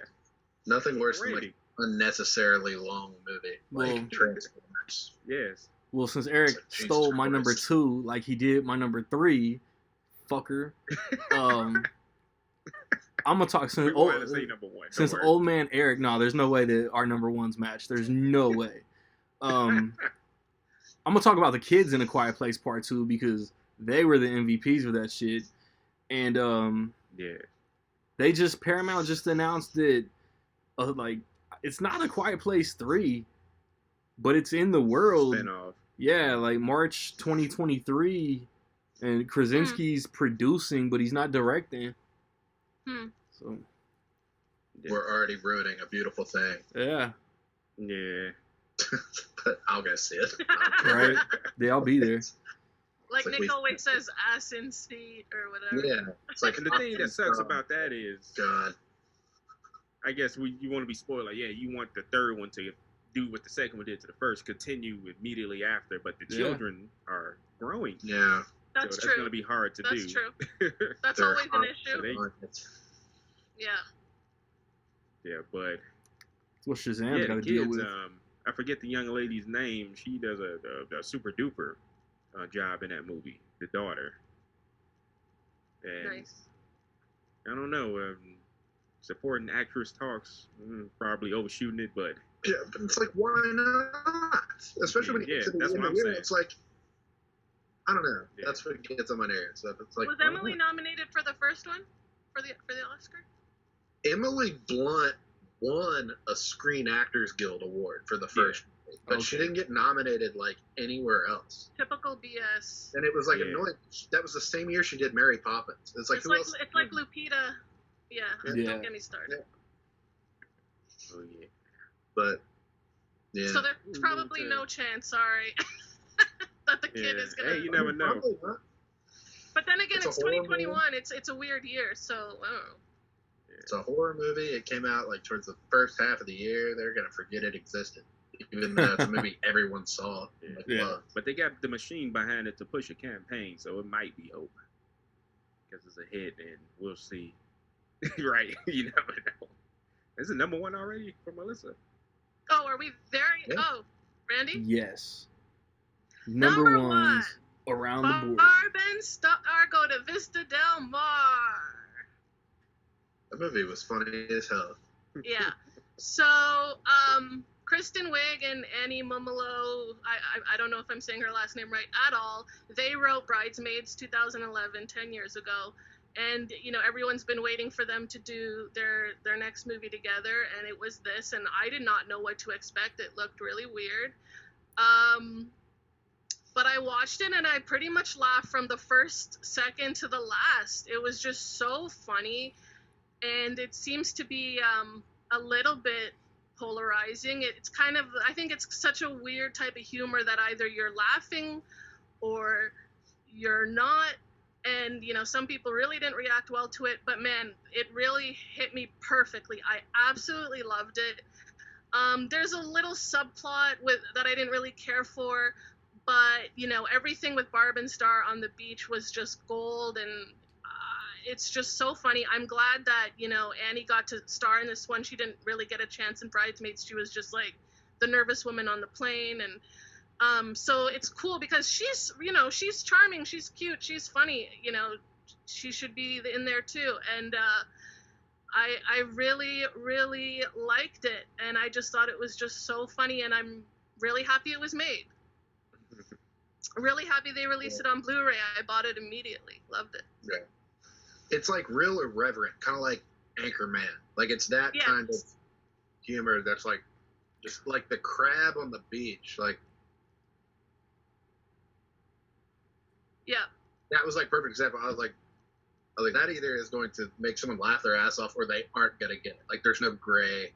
Nothing worse than Randy. like unnecessarily long movie. Well- Like Transformers. Yes. Well, since Eric Jesus stole my number Christ. 2 like he did my number 3, fucker. I'm gonna talk We since wanted to say number 1. Don't since worry. old man Eric. No, there's no way that our number 1s match. There's no way. I'm gonna talk about the kids in A Quiet Place Part 2 because they were the MVPs for that shit, and Yeah. they Paramount just announced that like it's not A Quiet Place 3, but it's in the world. Spinoff. Yeah, like March 2023, and Krasinski's producing, but he's not directing. So Yeah. We're already ruining a beautiful thing. yeah, Yeah. But I'll go see it. right. I'll be there. Like Like Nick we- always says, ass in seat or whatever. Yeah. It's like And the thing that sucks about that is, God. I guess you want to be spoiled. Like, yeah, you want the third one to do what the second one did to the first, continue immediately after. But the Yeah. children are growing. Yeah. That's so true. that's going to be hard to That's do. true. That's They're always an hot. issue. They- Yeah. Yeah, but That's what Shazam's yeah, got the to deal kids. with. I forget the young lady's name. She does a super duper job in that movie. The daughter. And Nice. I don't know. Supporting actress talks, probably overshooting it, but Yeah, but it's like, why not? Especially when you Yeah, get to the that's end what of the I'm year, saying. it's like, I don't know. Yeah. That's what gets on my nerves. So it's like, Was why Emily not? nominated for the first one? For the Oscar? Emily Blunt won a Screen Actors Guild award for the first movie, but she Okay. didn't get nominated like anywhere else. Typical BS. And it was like Yeah. annoying. That was the same year she did Mary Poppins. It's like, It's who like else? it's like Lupita. Yeah. Yeah. Don't get me started. oh yeah. But yeah, So there's probably no chance. Sorry. That the kid Yeah. is gonna. Hey, you never know. Probably not. But then again, It's a it's horror 2021. It's a weird year, so I don't know. It's a horror movie. It came out like towards the first half of the year. They're gonna forget it existed, even though it's a movie everyone saw. And, like, Yeah. loved. But they got the machine behind it to push a campaign, so it might be hope. Because it's a hit, and we'll see. Right? You never know. Is it number 1 already for Melissa? Oh, are we there? Yeah. Oh, Randy. Yes. Number Number 1's Around the board. Barb and Star go to Vista Del Mar. That movie was funny as hell. Yeah. So, Kristen Wiig and Annie Mumolo, I don't know if I'm saying her last name right at all. They wrote Bridesmaids 2011, 10 years ago. And, you know, everyone's been waiting for them to do their next movie together, and it was this, and I did not know what to expect. It looked really weird. But I watched it, and I pretty much laughed from the first second to the last. It was just so funny, and it seems to be a little bit polarizing. It's kind of, I think it's such a weird type of humor that either you're laughing or you're not. And, you know, some people really didn't react well to it, but man, it really hit me perfectly. I absolutely loved it. There's a little subplot that I didn't really care for, but, you know, everything with Barb and Star on the beach was just gold, and it's just so funny. I'm glad that, you know, Annie got to star in this one. She didn't really get a chance in Bridesmaids. She was just like the nervous woman on the plane, and so it's cool because she's, you know, she's charming, she's cute, she's funny, you know, she should be in there too. And I really, really liked it, and I just thought it was just so funny, and I'm really happy it was made. Really happy they released it on Blu-ray. I bought it immediately. Loved it. Yeah. It's like real irreverent, kind of like Anchorman. Like it's that kind of humor that's like just like the crab on the beach. Like, yeah, that was like perfect example. I was like that either is going to make someone laugh their ass off or they aren't gonna get it. Like there's no gray.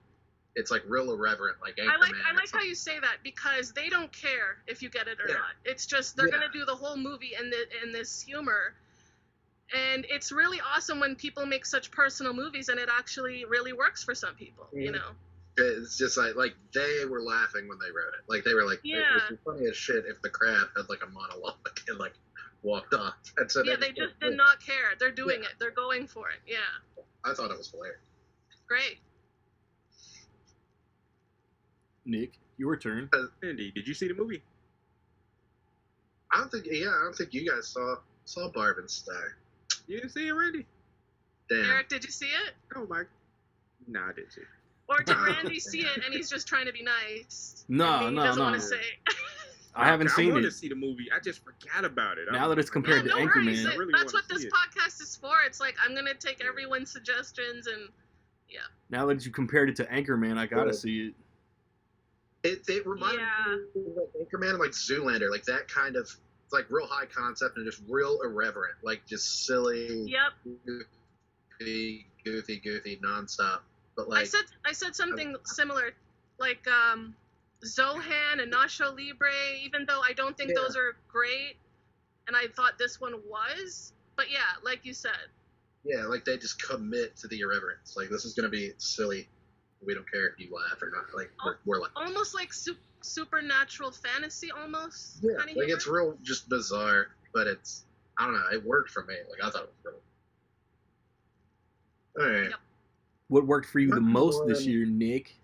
It's like real irreverent, like Anchorman. I like how you say that, because they don't care if you get it or not. It's just they're gonna do the whole movie in this humor, and it's really awesome when people make such personal movies and it actually really works for some people. You know. It's just like they were laughing when they wrote it. Like they were like, it would be funny as shit if the crab had like a monologue and like walked off. And so they just did not care. They're doing it. They're going for it. Yeah. I thought it was hilarious. Great. Nick, your turn. Andy, did you see the movie? I don't think you guys saw Barb and Star. You didn't see it, Randy? Damn. Eric, did you see it? Oh my. Nah, I didn't see it. Or did Randy see it and he's just trying to be nice? No. He doesn't want to say. I haven't seen it. I want to see the movie. I just forgot about it. Now that it's compared to Anchorman. I really that's what this podcast is for. It's like, I'm going to take everyone's suggestions and, yeah. Now that you compared it to Anchorman, I gotta see it. It reminded me of like Anchorman and like Zoolander, like that kind of, it's like real high concept and just real irreverent, like just silly, goofy, nonstop. But like I said something similar, like Zohan and Nacho Libre, even though I don't think those are great, and I thought this one was, but yeah, like you said. Yeah, like they just commit to the irreverence. Like this is gonna be silly. We don't care if you laugh or not. Like we're like almost like supernatural fantasy, almost. Yeah, like humor. It's real, just bizarre, but it's, I don't know. It worked for me. Like I thought it was really. All right. Yep. What worked for you the most this year, Nick?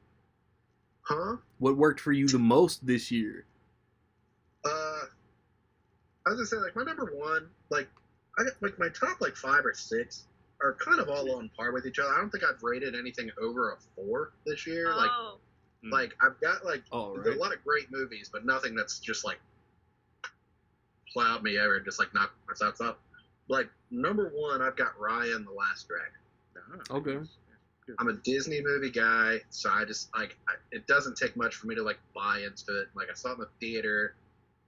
Huh? What worked for you the most this year? I was gonna say, like, my number one, like, I got like my top like 5 or 6 are kind of all on par with each other. I don't think I've rated anything over a 4 this year. Oh. Like I've got like right. a lot of great movies, but nothing that's just like plowed me over and just like knocked my socks up. Like number 1, I've got Ryan the Last Dragon. Okay. I'm a Disney movie guy, so I just like it doesn't take much for me to like buy into it. Like I saw it in the theater,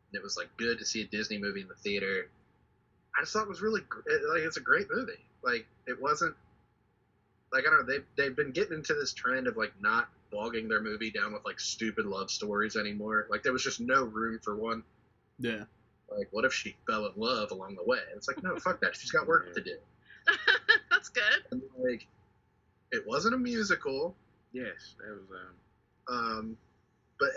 and it was like good to see a Disney movie in the theater. I just thought it was really like it's a great movie. Like it wasn't like I don't know, they've been getting into this trend of like not bogging their movie down with like stupid love stories anymore. Like there was just no room for one. Yeah. Like what if she fell in love along the way? It's like no, fuck that. She's got work to do. That's good. And like it wasn't a musical. Yes, that was but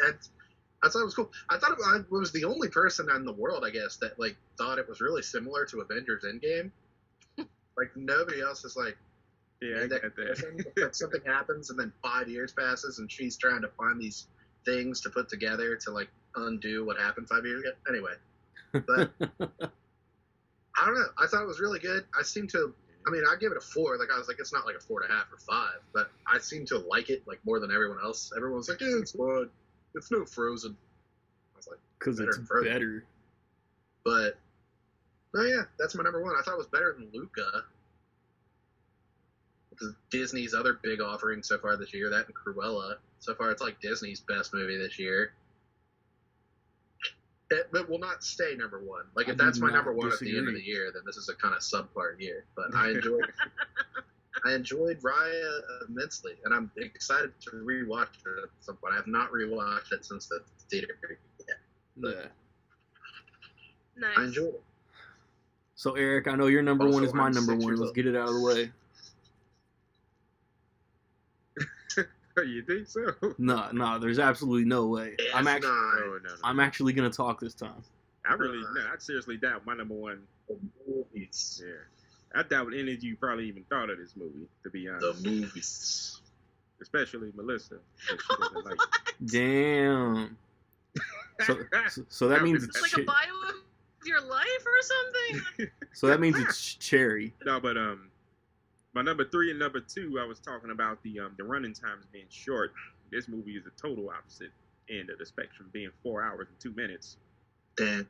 I thought it was cool. I thought I was the only person in the world, I guess, that like thought it was really similar to Avengers Endgame. Like nobody else is like, yeah, I get that. Like something happens and then 5 years passes and she's trying to find these things to put together to like undo what happened 5 years ago. Anyway, But I don't know. I thought it was really good. I give it a 4. Like I was like, it's not like a 4.5 or 5, but I seem to like it like more than everyone else. Everyone's like, yeah, it's fun. It's no Frozen. I was like, Because better it's than Frozen. better. But no, yeah, that's my number 1. I thought it was better than Luca. Which is Disney's other big offering so far this year. That and Cruella. So far, it's like Disney's best movie this year. It will not stay number 1. Like, if that's my number 1 at the end of the year, then this is a kind of subpar year. But I enjoyed Raya immensely, and I'm excited to rewatch it at some point. I have not rewatched it since the theater yet. Yeah. Nice. I enjoyed it. So Eric, I know your number Also, 1 is my I'm number 6 1. years Let's old. get it out of the way. You think so? No, there's absolutely no way. Yes, I'm actually, No. I'm actually gonna talk this time. I seriously doubt my number 1. The movies. Yeah. I doubt any of you probably even thought of this movie, to be honest. The movies. Especially Melissa. That she doesn't like it. Damn. So that means It's like a bio of your life or something. so that means it's Cherry. No, but my number 3 and number 2, I was talking about the running times being short. This movie is the total opposite end of the spectrum, being 4 hours and 2 minutes. And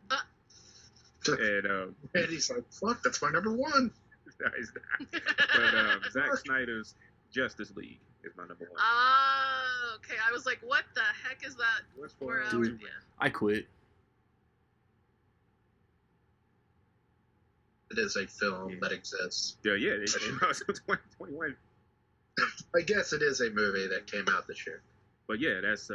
he's like, fuck, that's my number 1. It's not. But Zack Snyder's Justice League is my number 1. Oh, okay. I was like, what the heck is that? What's 4 hours? Dude. Yeah. I quit. It is a film that exists. Yeah, it came out in 2021. I guess it is a movie that came out this year. But yeah, that's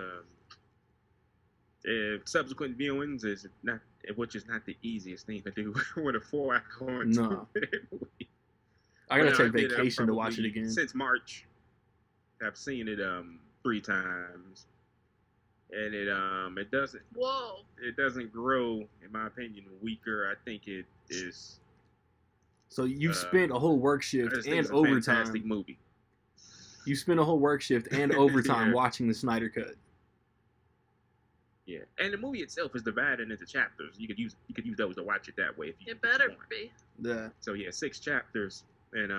subsequent viewings is not, which is not the easiest thing to do with a 4-hour and 2-minute movie. I gotta But, take I did, vacation to watch it probably, again. Since March, I've seen it 3 times, and it doesn't Whoa. grow, in my opinion, weaker. I think it is. So you've spent a whole work I shift just think and it's a overtime. fantastic movie. You spent a whole work shift and overtime Yeah. watching the Snyder Cut. Yeah, and the movie itself is divided into chapters. You could use those to watch it that way if you. It better want. be. Yeah. So yeah, 6 chapters, and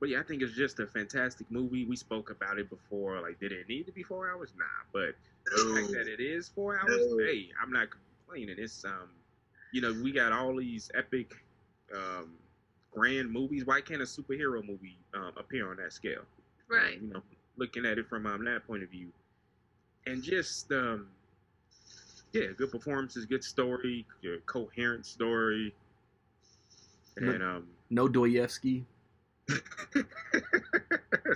but yeah, I think it's just a fantastic movie. We spoke about it before. Like, did it need to be 4 hours? Nah, but the fact that it is 4 hours, hey, I'm not complaining. It's we got all these epic, grand movies. Why can't a superhero movie appear on that scale? Right. Looking at it from that point of view, and just good performances, good story, coherent story, and No Dostoevsky.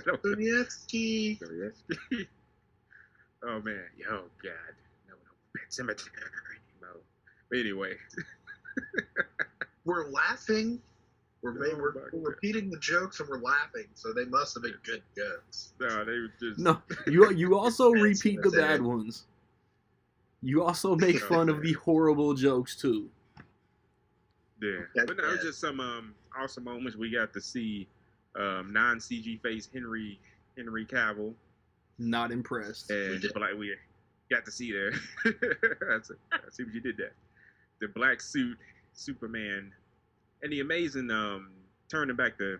Dostoevsky. Oh man, oh god, no, Pet Cemetery, no. But anyway, We're laughing. We're God. repeating the jokes and we're laughing, so they must have been good jokes. no, they were just No, you also Pet repeat the Cemetery. bad ones. You also make fun of the horrible jokes too. yeah. But no, it was just some awesome moments. We got to see non-CG face Henry Cavill. Not impressed. And we got to see there. I see what you did there. The black suit, Superman, and the amazing turning back the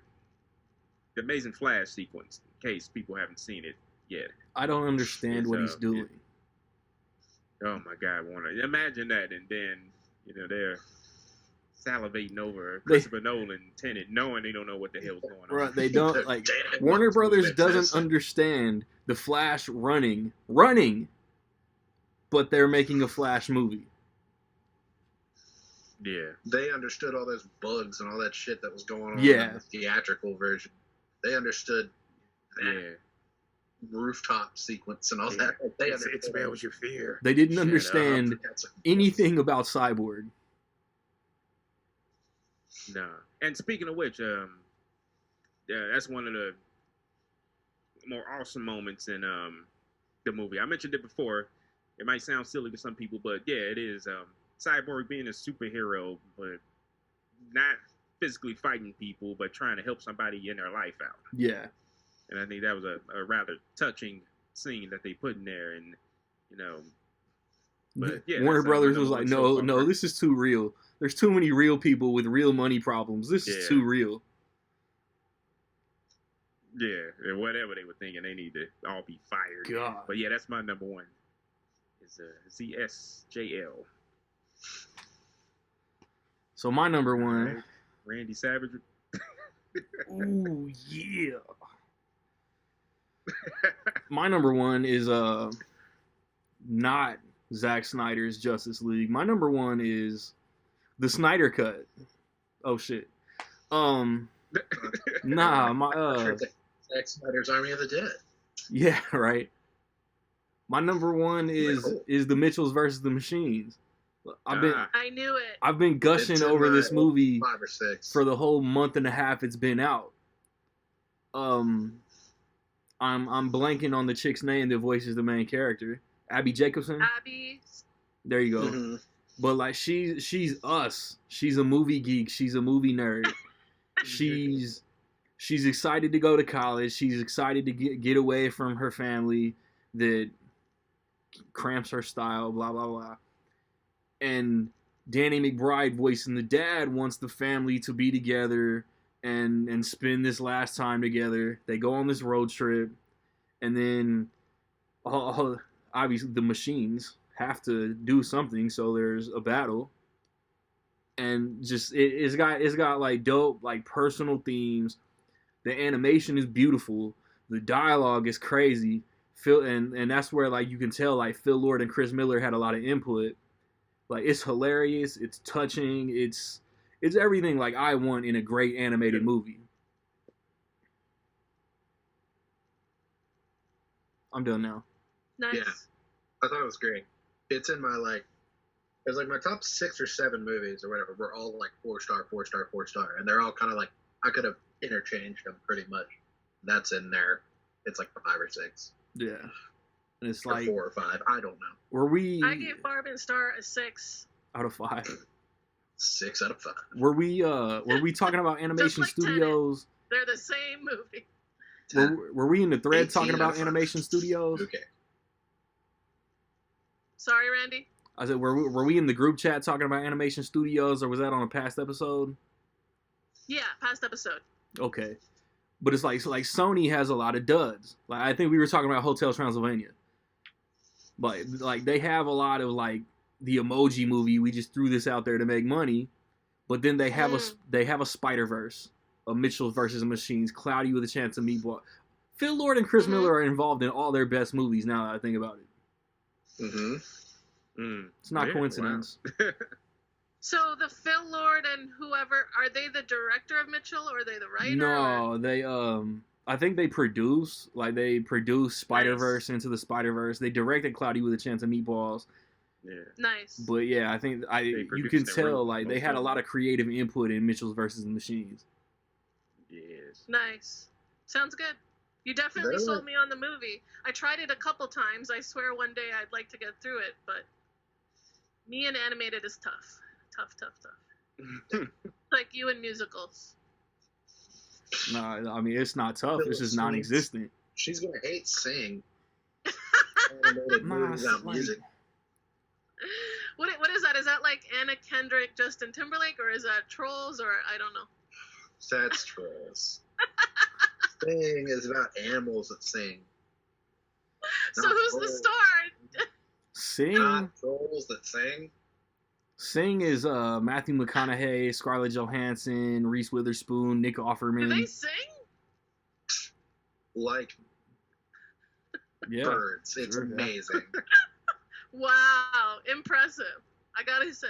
amazing Flash sequence. In case people haven't seen it yet. I don't understand what he's doing. Oh my God, Warner! Imagine that, and then they're salivating over Christopher Nolan Tenet, knowing they don't know what the hell's going on. Right, they don't like. Damn it, Warner what's Brothers with doesn't this? understand the Flash running, but they're making a Flash movie. Yeah, They understood all those bugs and all that shit that was going on Yeah. in the theatrical version. They understood that yeah. rooftop sequence and all Yeah. that. They It understood. smells your fear. They didn't Shut understand anything about Cyborg. No. And speaking of which, yeah, that's one of the more awesome moments in the movie. I mentioned it before. It might sound silly to some people, but yeah, it is. Cyborg being a superhero, but not physically fighting people, but trying to help somebody in their life out. Yeah. And I think that was a rather touching scene that they put in there. And, But yeah, Warner that's, my Brothers was number like, one no, so no, far. this is too real. There's too many real people with real money problems. This is Yeah. too real. Yeah, and whatever they were thinking, they need to all be fired. God. But yeah, that's my number one. Is ZSJL. So my number All one. right. Randy Savage. Ooh, yeah. My number one is not Zack Snyder's Justice League. My number one is the Snyder Cut. Oh shit. Nah, my Zack Snyder's Army of the Dead. yeah, right. My number one is the Mitchells versus the Machines. I knew it. I've been gushing It's in over my this movie 5 or 6. for the whole month and a half it's been out. I'm blanking on the chick's name that voices the main character. Abby Jacobson? Abby. There you go. Mhm. But like she's us. She's a movie geek. She's a movie nerd. She's excited to go to college. She's excited to get away from her family that cramps her style, blah blah blah. And Danny McBride voicing the dad wants the family to be together and spend this last time together. They go on this road trip, and then obviously the machines have to do something, so there's a battle. And just it's got like dope like personal themes. The animation is beautiful. The dialogue is crazy. Phil and that's where like you can tell like Phil Lord and Chris Miller had a lot of input. Like it's hilarious, it's touching, it's everything like I want in a great animated movie. I'm done now. Nice. Yeah. I thought it was great. It's in my it's like my top 6 or 7 movies or whatever were all like 4-star, 4-star, 4-star, and they're all kind of like I could have interchanged them pretty much. That's in there. It's like 5 or 6. Yeah. And it's Or like 4 or 5. I don't know. were we I gave Barb Star a 6. out of 5? 6 out of 5. Were we talking about animation like Tenet. studios? They're the same movie. Were we in the thread 18 talking out about of 5. animation studios? Okay. Sorry, Randy. I said, were we in the group chat talking about animation studios, or was that on a past episode? Yeah, past episode. Okay, but it's like Sony has a lot of duds. Like I think we were talking about Hotel Transylvania. Like they have a lot of like the Emoji Movie. We just threw this out there to make money, but then they have a Spider-Verse, a Mitchell versus Machines, Cloudy with a Chance of Meatball. Phil Lord and Chris Miller are involved in all their best movies. Now that I think about it. Mm-hmm. It's not coincidence. Wow. So the Phil Lord and whoever, are they the director of Mitchell or are they the writer? No, or? they I think they produce Spider-Verse Into the Spider-Verse. They directed Cloudy with a Chance of Meatballs. Yeah. Nice. But yeah, I think you produced can and tell wrote like they most had of a them. lot of creative input in Mitchell's versus the Machines. Yes. Nice. Sounds good. You definitely Really? sold me on the movie. I tried it a couple times. I swear one day I'd like to get through it, but me and animated is tough. Tough. Like you and musicals. Nah, I mean it's not tough. It's just non-existent. She's gonna hate Sing. Animated Nah, movies without like- music. What is that? Is that like Anna Kendrick, Justin Timberlake, or is that Trolls, or I don't know? That's trolls. Sing is about animals that sing. So Not who's the trolls. star? Sing Not trolls that sing. Sing is Matthew McConaughey, Scarlett Johansson, Reese Witherspoon, Nick Do Offerman. they sing? Like Yeah. birds. It's Sure, yeah. amazing. Wow, impressive. I gotta say.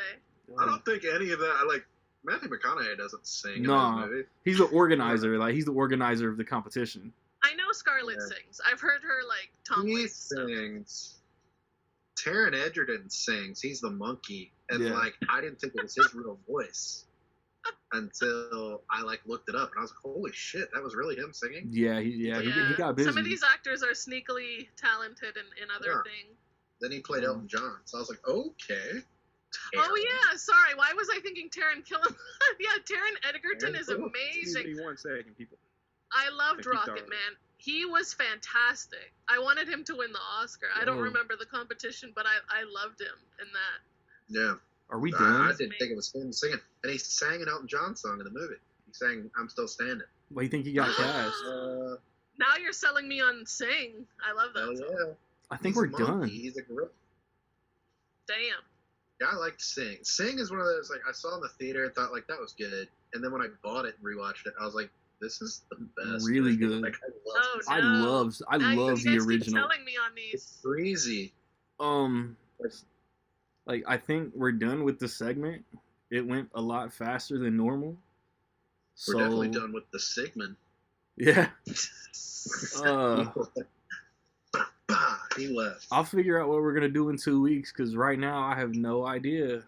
I don't think any of that. Like Matthew McConaughey doesn't sing No. in those movies. He's the organizer. Like he's the organizer of the competition. I know Scarlett Yeah. sings. I've heard her like Tom He Waits stuff. sings. Taron Egerton sings. He's the monkey, and Yeah. like I didn't think it was his real voice until I like looked it up, and I was like, "Holy shit, that was really him singing." Yeah, he got busy. Some of these actors are sneakily talented in other Yeah. things. Then he played Elton John, so I was like, "Okay." Oh Taron. yeah, sorry. Why was I thinking Taron Killam? Yeah, Taron Egerton Taron is Killam. amazing. Give me 1 second, people. I loved Thank you, Rocket darling. Man. He was fantastic. I wanted him to win the Oscar. I don't Yo. remember the competition, but I loved him in that. Yeah. Are we I done? didn't think it was him singing. And he sang an Elton John song in the movie. He sang I'm Still Standing. What do you think he got cast? Now you're selling me on Sing. I love that Hell song. yeah. I think He's we're a monkey. done. He's a gorilla. Damn. Yeah, I liked Sing. Sing is one of those, like, I saw in the theater and thought, like, that was good. And then when I bought it and rewatched it, I was like, this is the best. Really movie. good. Like, Oh, this. no. I Now love you the guys keep original. selling me on It's these. breezy. Like I think we're done with the segment. It went a lot faster than normal. We're definitely done with the Sigmund. Yeah. He left. I'll figure out what we're gonna do in 2 weeks because right now I have no idea.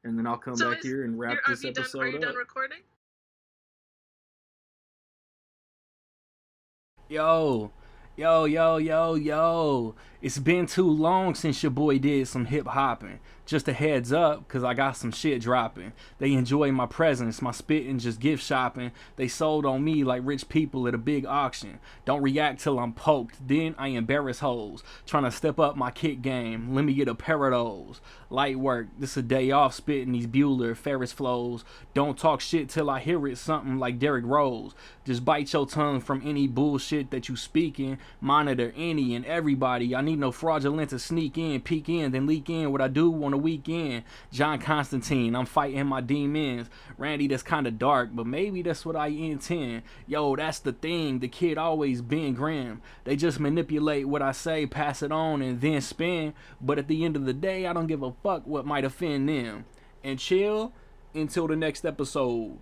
And then I'll come So back here and wrap this episode Are you up. done recording? Yo. It's been too long since your boy did some hip hopping. Just a heads up, cause I got some shit dropping. They enjoy my presence, my spitting, just gift shopping. They sold on me like rich people at a big auction. Don't react till I'm poked, then I embarrass hoes. Trying to step up my kick game, let me get a pair of those. Light work, this a day off spitting these Bueller, Ferris flows. Don't talk shit till I hear it, something like Derrick Rose. Just bite your tongue from any bullshit that you speaking. Monitor any and everybody. I need no fraudulent to sneak in, peek in, then leak in what I do on the weekend. John Constantine, I'm fighting my demons. Randy, that's kinda dark, but maybe that's what I intend. Yo, that's the thing, the kid always been grim. They just manipulate what I say, pass it on, and then spin. But at the end of the day, I don't give a fuck what might offend them. And chill until the next episode.